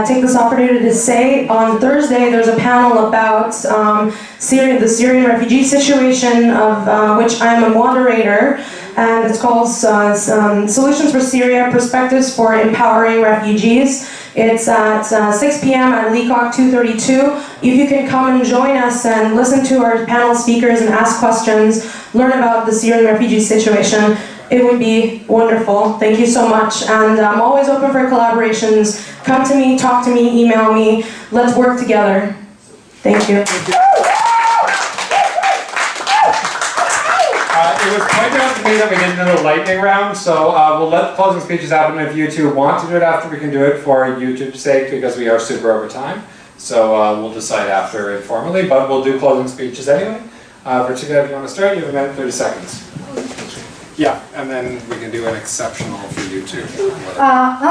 take this opportunity to say on Thursday there's a panel about the Syrian refugee situation, of which I'm a moderator, and it's called Solutions for Syria, Perspectives for Empowering Refugees. It's at 6 p.m. at LICM 232. If you can come and join us and listen to our panel speakers and ask questions, learn about the Syrian refugee situation, it would be wonderful. Thank you so much. And I'm always open for collaborations. Come to me, talk to me, email me. Let's work together. Thank you.
It was pointed out to me that we didn't do the lightning round, so we'll let closing speeches happen. If you two want to do it after, we can do it for YouTube's sake, because we are super over time. So we'll decide after informally, but we'll do closing speeches anyway. Vertika, if you want to start, you have a minute, 30 seconds. Yeah, and then we can do an exceptional for YouTube.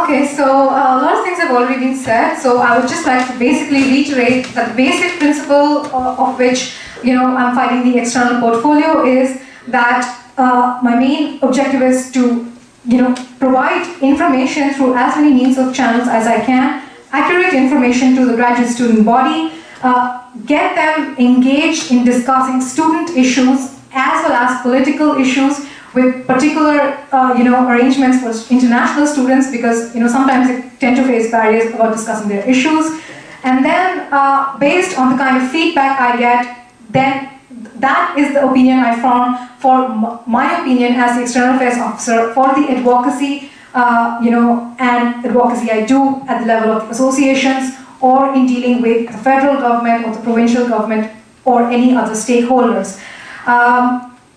Okay, so a lot of things have already been said, so I would just like to basically reiterate that the basic principle of which I'm fighting the external portfolio is that my main objective is to provide information through as many means of channels as I can, accurate information to the graduate student body, get them engaged in discussing student issues as well as political issues, with particular arrangements for international students, because sometimes they tend to face barriers about discussing their issues. And then based on the kind of feedback I get, then that is the opinion I form for my opinion as the External Affairs Officer for the advocacy, and advocacy I do at the level of the associations or in dealing with the federal government or the provincial government or any other stakeholders.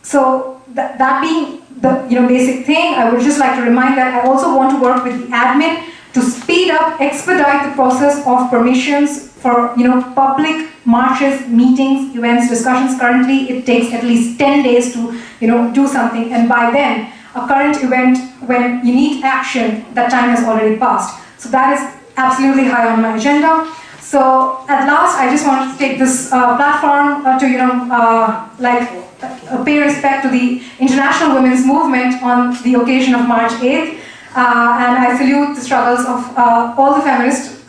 So that being the basic thing, I would just like to remind that I also want to work with the admin to speed up, expedite the process of permissions for public marches, meetings, events, discussions. Currently, it takes at least 10 days to do something, and by then, a current event when you need action, that time has already passed. So that is absolutely high on my agenda. So at last, I just wanted to take this platform to pay respect to the international women's movement on the occasion of March 8th. And I salute the struggles of all the feminists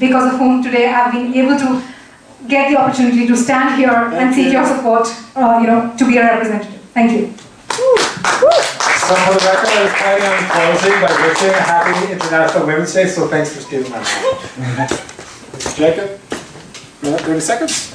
because of whom today I've been able to get the opportunity to stand here and seek your support, to be a representative. Thank you.
So for the record, I was planning on closing by wishing a happy International Women's Day, so thanks for stealing my line. Jacob, 30 seconds.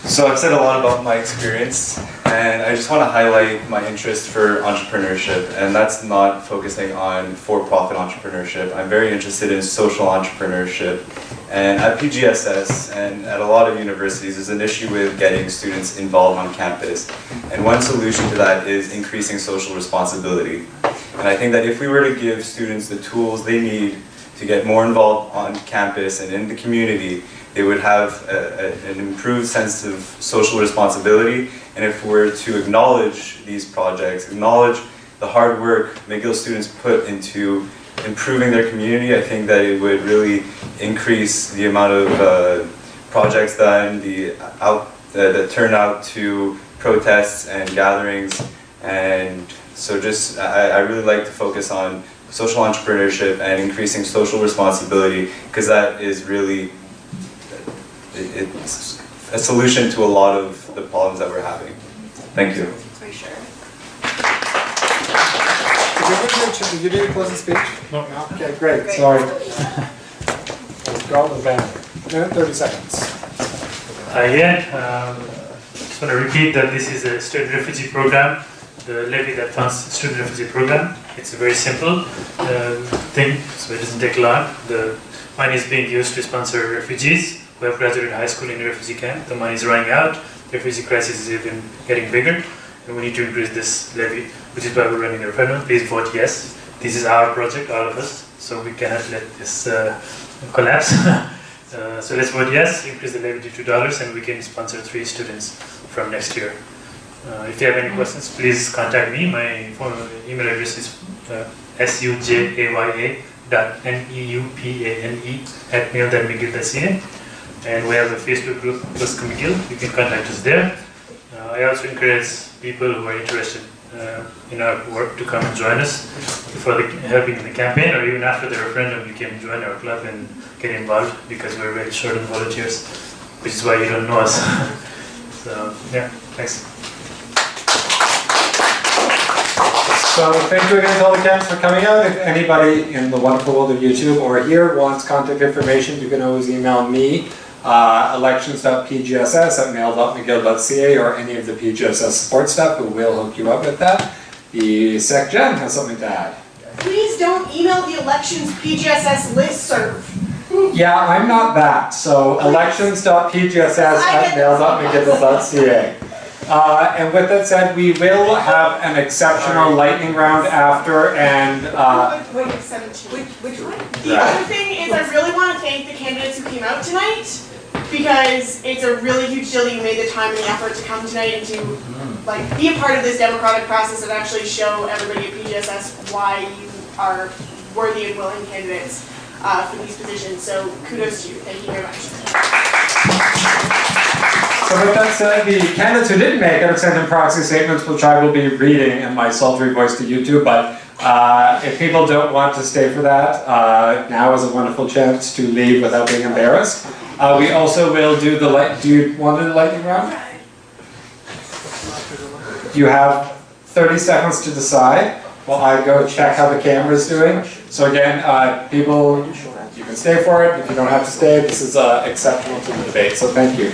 So I've said a lot about my experience, and I just want to highlight my interest for entrepreneurship, and that's not focusing on for-profit entrepreneurship. I'm very interested in social entrepreneurship, and at PGSS and at a lot of universities there's an issue with getting students involved on campus, and one solution to that is increasing social responsibility. And I think that if we were to give students the tools they need to get more involved on campus and in the community, they would have an improved sense of social responsibility. And if we're to acknowledge these projects, acknowledge the hard work McGill students put into improving their community, I think that it would really increase the amount of projects done, the turnout to protests and gatherings. And so I really like to focus on social entrepreneurship and increasing social responsibility, because that is really it's a solution to a lot of the problems that we're having. Thank you.
For sure.
Did you do a closing speech? No. Okay, great. Sorry. Go with that. 30 seconds.
Again, just want to repeat that this is a student refugee program, the levy that funds student refugee program. It's a very simple thing, so it doesn't take long. The money is being used to sponsor refugees who have graduated high school in a refugee camp. The money is running out. The refugee crisis is even getting bigger, and we need to increase this levy, which is why we're running a referendum. Please vote yes. This is our project, all of us, so we cannot let this collapse. So let's vote yes, increase the levy to $2, and we can sponsor 3 students from next year. If you have any questions, please contact me. My email address is sujaya.neupane@mail.mcgill.ca. And we have a Facebook group, WUSC McGill. You can contact us there. I also encourage people who are interested in our work to come and join us for helping in the campaign, or even after the referendum, you can join our club and get involved, because we're very short on volunteers, which is why you don't know us. So yeah, thanks.
So thank you again to all the camps for coming out. If anybody in the wonderful world of YouTube or here wants contact information, you can always email me, elections.pgss@mail.mcgill.ca, or any of the PGSS support staff who will hook you up with that. The Sec Gen has something to add.
Please don't email the elections PGSS listserv.
Yeah, I'm not that. So elections.pgss@mail.mcgill.ca. And with that said, we will have an exceptional lightning round after, and
Wait, 17. Which one? The other thing is, I really want to thank the candidates who came out tonight, because it's a really huge deal that you made the time and the effort to come tonight and to be a part of this democratic process and actually show everybody at PGSS why you are worthy and willing candidates for these positions. So kudos to you. Thank you very much.
So with that said, the candidates who didn't make it have sent in proxy statements, which I will be reading in my sultry voice to YouTube, but if people don't want to stay for that, now is a wonderful chance to leave without being embarrassed. We also will do the do you want to do the lightning round? You have 30 seconds to decide while I go check how the camera's doing. So again, people, you can stay for it. If you don't have to stay, this is exceptional to the debate, so thank you.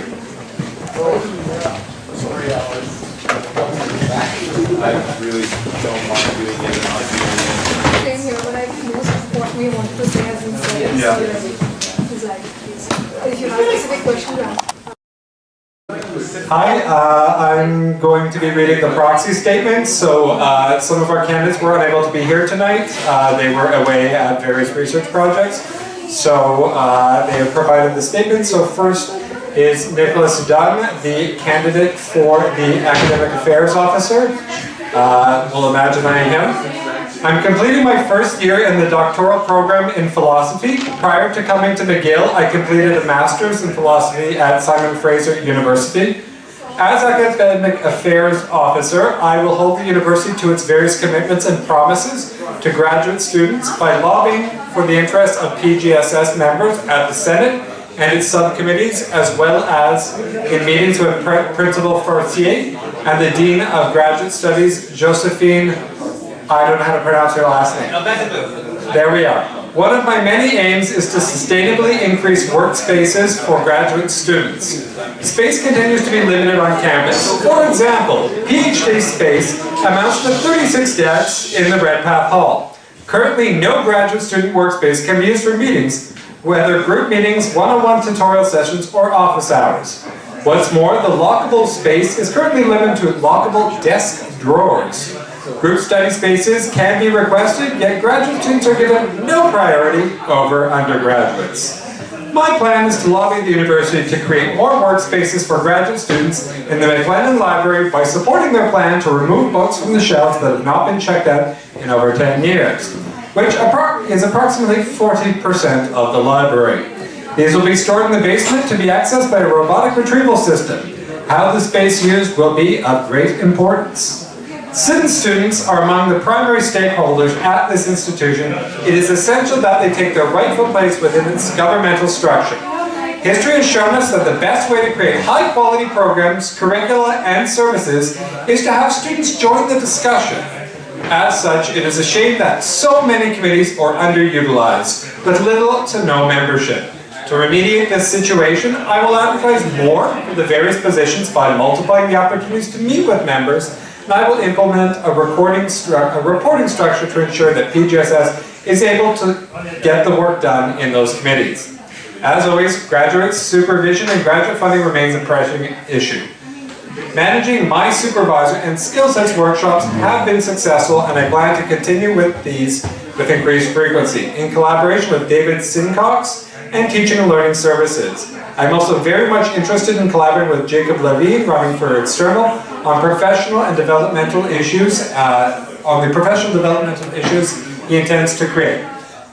I really don't mind doing it.
Same here, but I think most of what we wanted to say has been said.
Yeah.
If you have a specific question,
Hi, I'm going to be reading the proxy statement. So some of our candidates were unable to be here tonight. They were away at various research projects. So they have provided the statement. So first is Nicholas Dunn, the candidate for the Academic Affairs Officer. We'll imagine I am him. I'm completing my first year in the doctoral program in philosophy. Prior to coming to McGill, I completed a master's in philosophy at Simon Fraser University. As Academic Affairs Officer, I will hold the university to its various commitments and promises to graduate students by lobbying for the interests of PGSS members at the Senate and its subcommittees, as well as in meetings with Principal Fortier and the Dean of Graduate Studies, Josephine. I don't know how to pronounce your last name. There we are. One of my many aims is to sustainably increase workspaces for graduate students. Space continues to be limited on campus. For example, PhD space amounts to 36 desks in the Redpath Hall. Currently, no graduate student workspace can be used for meetings, whether group meetings, one-on-one tutorial sessions, or office hours. What's more, the lockable space is currently limited to lockable desk drawers. Group study spaces can be requested, yet graduate students are given no priority over undergraduates. My plan is to lobby the university to create more workspaces for graduate students in the McLennan Library by supporting their plan to remove books from the shelves that have not been checked out in over 10 years, which is approximately 40% of the library. These will be stored in the basement to be accessed by a robotic retrieval system. How the space used will be of great importance. Since students are among the primary stakeholders at this institution, it is essential that they take their rightful place within its governmental structure. History has shown us that the best way to create high-quality programs, curricula, and services is to have students join the discussion. As such, it is a shame that so many committees are underutilized, with little to no membership. To remediate this situation, I will advertise more for the various positions by multiplying the opportunities to meet with members, and I will implement a reporting structure to ensure that PGSS is able to get the work done in those committees. As always, graduate supervision and graduate funding remains a pressing issue. Managing my supervisor and skill sets workshops have been successful, and I plan to continue with these with increased frequency, in collaboration with David Sincox and Teaching and Learning Services. I'm also very much interested in collaborating with Jacob Lavigne, running for external, on professional and developmental issues, he intends to create.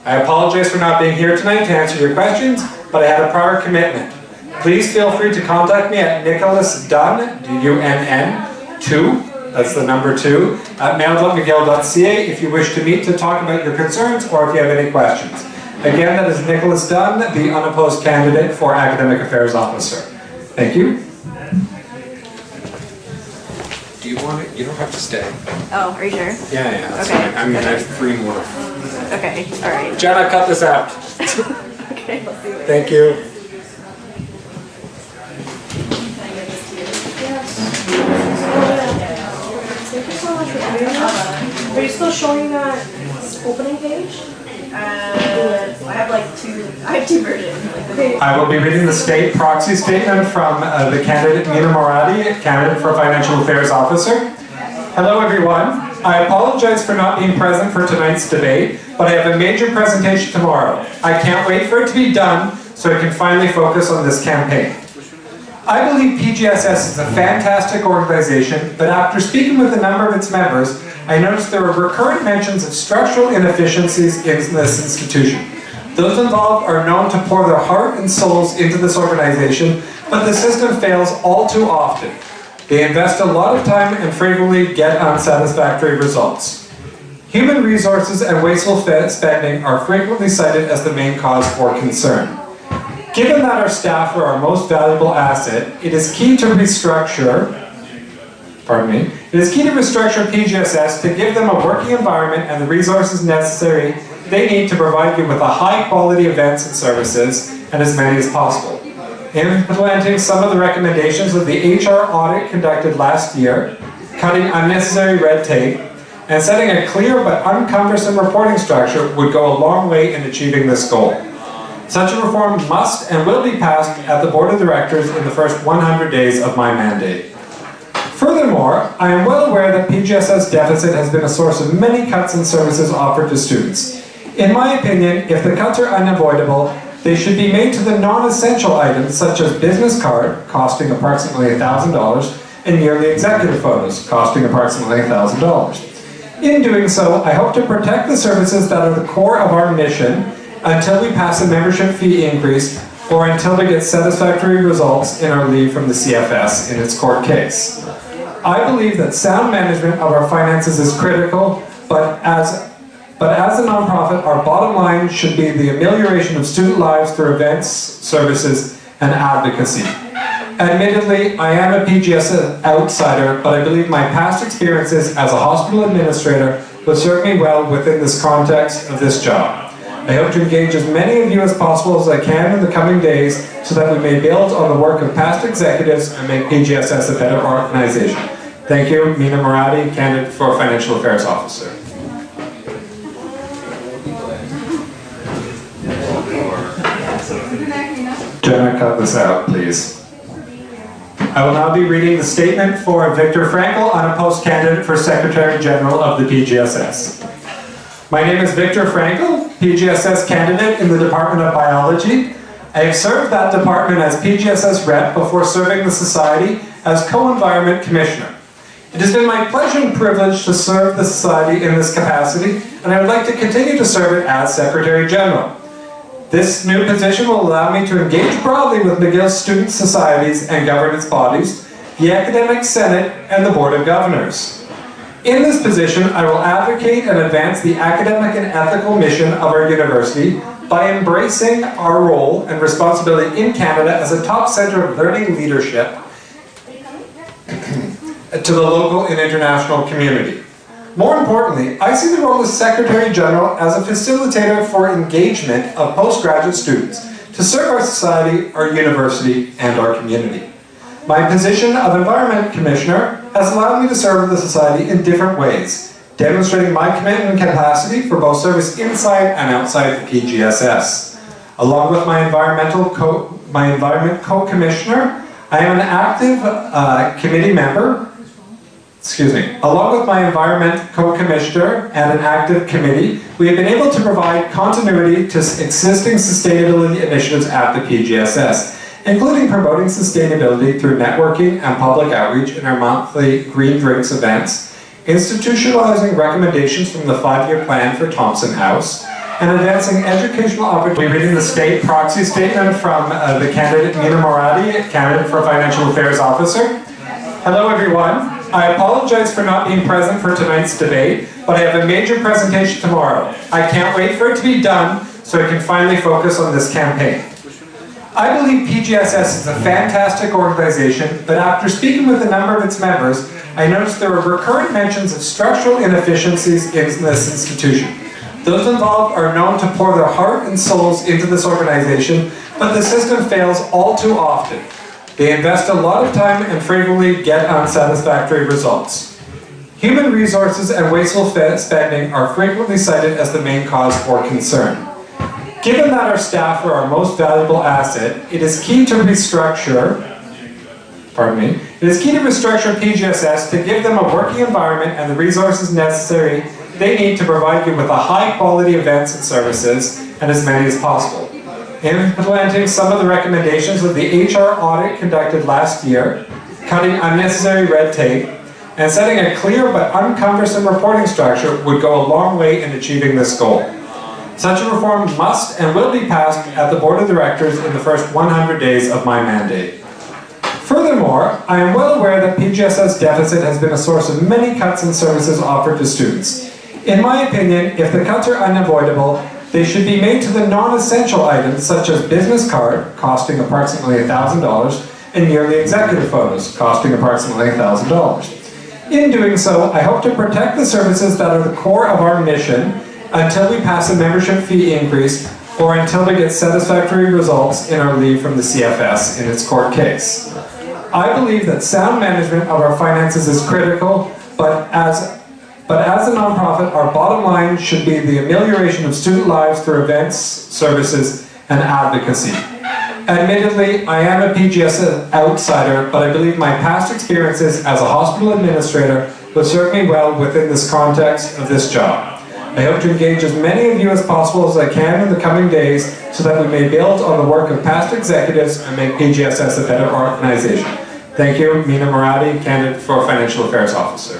I apologize for not being here tonight to answer your questions, but I had a prior commitment. Please feel free to contact me at Nicholas Dunn, D-U-N-N, 2, that's the number 2, at mail.mcgill.ca if you wish to meet to talk about your concerns or if you have any questions. Again, that is Nicholas Dunn, the unopposed candidate for Academic Affairs Officer. Thank you.
Do you want it? You don't have to stay.
Oh, are you sure?
Yeah, that's
Okay.
fine. I mean, I have 3 more.
Okay, all right.
Jenna, cut this out.
Okay, let's see.
Thank you.
Thank you so much for doing that. Are you still showing that opening page?
I have 2 versions.
Okay.
I will be reading the state proxy statement from the candidate Mina Moradi, candidate for Financial Affairs Officer. Hello everyone. I apologize for not being present for tonight's debate, but I have a major presentation tomorrow. I can't wait for it to be done so I can finally focus on this campaign. I believe PGSS is a fantastic organization, but after speaking with a number of its members, I noticed there are recurrent mentions of structural inefficiencies in this institution. Those involved are known to pour their heart and souls into this organization, but the system fails all too often. They invest a lot of time and frequently get unsatisfactory results. Human resources and wasteful spending are frequently cited as the main cause for concern. Given that our staff are our most valuable asset, it is key to restructure PGSS to give them a working environment and the resources necessary they need to provide you with a high quality events and services, and as many as possible. Implementing some of the recommendations of the HR audit conducted last year, cutting unnecessary red tape, and setting a clear but uncumbersome reporting structure would go a long way in achieving this goal. Such a reform must and will be passed at the Board of Directors in the first 100 days of my mandate. Furthermore, I am well aware that PGSS deficit has been a source of many cuts in services offered to students. In my opinion, if the cuts are unavoidable, they should be made to the non-essential items such as business card, costing approximately $1,000, and yearly executive photos, costing approximately $1,000. In doing so, I hope to protect the services that are the core of our mission until we pass a membership fee increase or until we get satisfactory results in our leave from the CFS in its court case. I believe that sound management of our finances is critical, but as a nonprofit, our bottom line should be the amelioration of student lives through events, services, and advocacy. Admittedly, I am a PGSS outsider, but I believe my past experiences as a hospital administrator will serve me well within this context of this job. I hope to engage as many of you as possible as I can in the coming days so that we may build on the work of past executives and make PGSS a better organization. Thank you, Mina Moradi, candidate for Financial Affairs Officer. Jenna, cut this out, please. I will now be reading the statement for Victor Frankel, unopposed candidate for Secretary General of the PGSS. My name is Victor Frankel, PGSS candidate in the Department of Biology. I have served that department as PGSS rep before serving the Society as Co-Environment Commissioner. It has been my pleasure and privilege to serve the Society in this capacity, and I would like to continue to serve it as Secretary General. This new position will allow me to engage broadly with McGill's student societies and governance bodies, the Academic Senate, and the Board of Governors. In this position, I will advocate and advance the academic and ethical mission of our university by embracing our role and responsibility in Canada as a top center of learning leadership to the local and international community. More importantly, I see the role as Secretary General as a facilitator for engagement of postgraduate students to serve our society, our university, and our community. My position of Environment Commissioner has allowed me to serve the Society in different ways, demonstrating my commitment and capacity for both service inside and outside the PGSS. Along with my Environment Co-Commissioner, I am an active committee member. Along with my Environment Co-Commissioner and an active committee, we have been able to provide continuity to existing sustainability initiatives at the PGSS, including promoting sustainability through networking and public outreach in our monthly Green Drinks events, institutionalizing recommendations from the 5-year plan for Thompson House, and advancing educational opportunities. We're reading the state proxy statement from the candidate Mina Moradi, candidate for Financial Affairs Officer. Hello everyone. I apologize for not being present for tonight's debate, but I have a major presentation tomorrow. I can't wait for it to be done so I can finally focus on this campaign. I believe PGSS is a fantastic organization, but after speaking with a number of its members, I noticed there are recurrent mentions of structural inefficiencies in this institution. Those involved are known to pour their heart and souls into this organization, but the system fails all too often. They invest a lot of time and frequently get unsatisfactory results. Human resources and wasteful spending are frequently cited as the main cause for concern. Given that our staff are our most valuable asset, it is key to restructure PGSS to give them a working environment and the resources necessary they need to provide you with a high quality events and services, and as many as possible. Implementing some of the recommendations of the HR audit conducted last year, cutting unnecessary red tape, and setting a clear but uncumbersome reporting structure would go a long way in achieving this goal. Such a reform must and will be passed at the Board of Directors in the first 100 days of my mandate. Furthermore, I am well aware that PGSS deficit has been a source of many cuts in services offered to students. In my opinion, if the cuts are unavoidable, they should be made to the non-essential items such as business card, costing approximately $1,000, and yearly executive photos, costing approximately $1,000. In doing so, I hope to protect the services that are the core of our mission until we pass a membership fee increase or until we get satisfactory results in our leave from the CFS in its court case. I believe that sound management of our finances is critical, but as a nonprofit, our bottom line should be the amelioration of student lives through events, services, and advocacy. Admittedly, I am a PGS outsider, but I believe my past experiences as a hospital administrator will serve me well within this context of this job. I hope to engage as many of you as possible as I can in the coming days so that we may build on the work of past executives and make PGSS a better organization. Thank you, Mina Moradi, candidate for Financial Affairs Officer.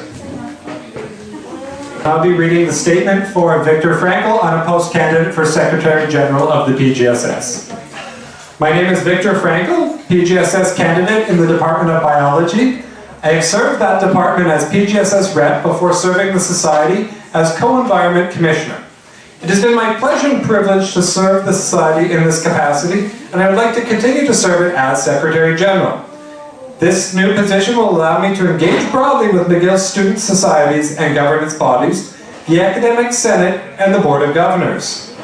I'll be reading the statement for Victor Frankel, unopposed candidate for Secretary General of the PGSS. My name is Victor Frankel, PGSS candidate in the Department of Biology. I have served that department as PGSS rep before serving the Society as Co-Environment Commissioner. It has been my pleasure and privilege to serve the Society in this capacity, and I would like to continue to serve it as Secretary General. This new position will allow me to engage broadly with McGill's student societies and governance bodies, the Academic Senate, and the Board of Governors.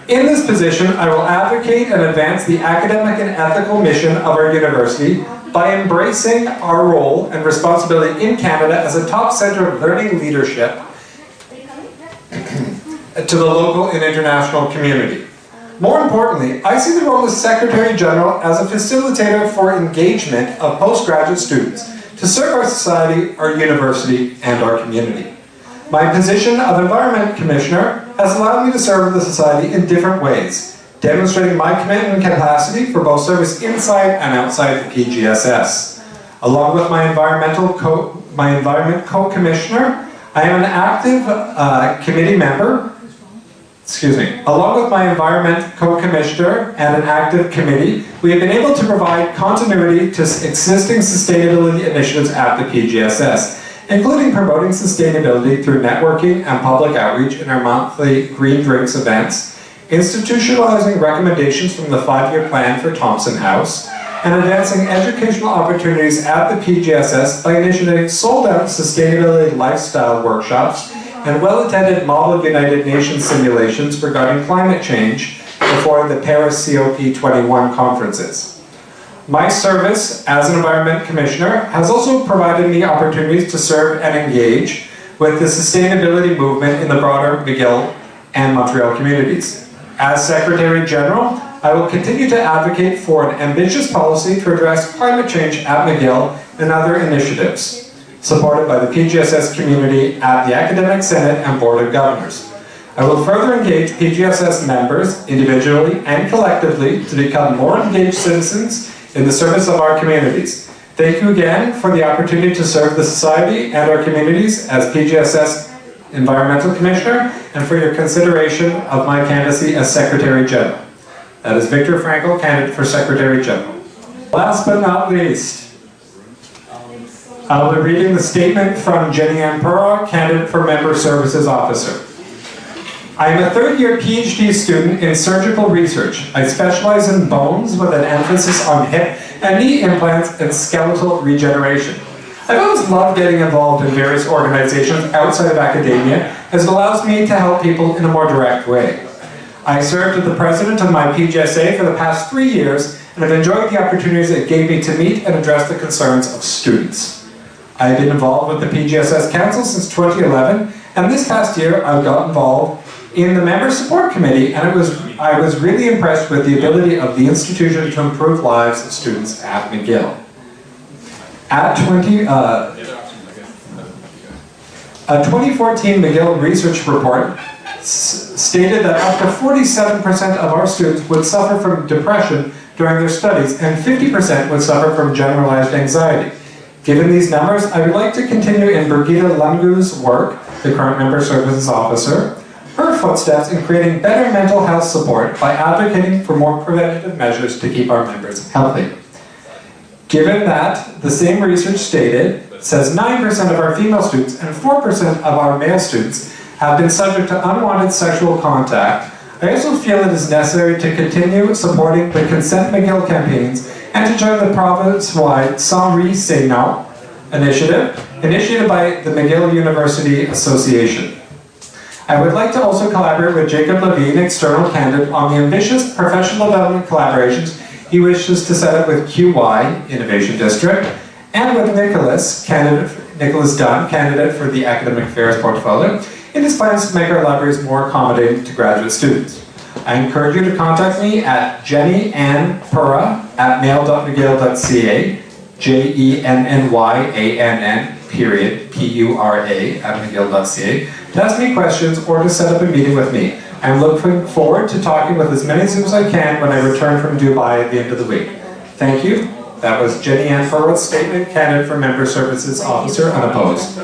In this position, I will advocate and advance the academic and ethical mission of our university by embracing our role and responsibility in Canada as a top center of learning leadership to the local and international community. More importantly, I see the role as Secretary General as a facilitator for engagement of postgraduate students to serve our society, our university, and our community. My position of Environment Commissioner has allowed me to serve the society in different ways, demonstrating my commitment and capacity for both service inside and outside the PGSS. Along with my Environment Co-Commissioner, I am an active committee member. Along with my Environment Co-Commissioner and an active committee, we have been able to provide continuity to existing sustainability initiatives at the PGSS, including promoting sustainability through networking and public outreach in our monthly Green Drinks events, institutionalizing recommendations from the 5-year plan for Thompson House, and advancing educational opportunities at the PGSS by initiating sold-out sustainability lifestyle workshops and well-attended Model United Nations simulations regarding climate change before the Paris COP21 conferences. My service as an Environment Commissioner has also provided me opportunities to serve and engage with the sustainability movement in the broader McGill and Montreal communities. As Secretary General, I will continue to advocate for an ambitious policy to address climate change at McGill and other initiatives, supported by the PGSS community at the Academic Senate and Board of Governors. I will further engage PGSS members individually and collectively to become more engaged citizens in the service of our communities. Thank you again for the opportunity to serve the Society and our communities as PGSS Environmental Commissioner and for your consideration of my candidacy as Secretary General. That is Victor Frankel, candidate for Secretary General. Last but not least, I'll be reading the statement from Jenny Ann Pura, candidate for Member Services Officer. I am a third-year PhD student in surgical research. I specialize in bones with an emphasis on hip and knee implants and skeletal regeneration. I've always loved getting involved in various organizations outside of academia as it allows me to help people in a more direct way. I served as the president of my PGSA for the past 3 years and have enjoyed the opportunities it gave me to meet and address the concerns of students. I have been involved with the PGSS Council since 2011, and this past year I got involved in the Member Support Committee, and I was really impressed with the ability of the institution to improve lives of students at McGill. A 2014 McGill research report stated that up to 47% of our students would suffer from depression during their studies, and 50% would suffer from generalized anxiety. Given these numbers, I would like to continue in Brigitte Lungu's work, the current Member Services Officer, her footsteps in creating better mental health support by advocating for more preventative measures to keep our members healthy. Given that, the same research says 9% of our female students and 4% of our male students have been subject to unwanted sexual contact, I also feel it is necessary to continue supporting the Consent McGill campaigns and to join the province-wide Sans Ri C'est Non initiative, initiated by the McGill University Association. I would like to also collaborate with Jacob Lavigne, external candidate, on the ambitious professional development collaborations he wishes to set up with QY, Innovation District, and with Nicholas Dunn, candidate for the Academic Affairs portfolio, in his plans to make our libraries more accommodating to graduate students. I encourage you to contact me at jennyann@mail.mcgill.ca, JENNYANN period PURA at mcgill.ca, to ask me questions or to set up a meeting with me. I'm looking forward to talking with as many of you as I can when I return from Dubai at the end of the week. Thank you. That was Jenny Ann Furwith's statement, candidate for Member Services Officer, unopposed.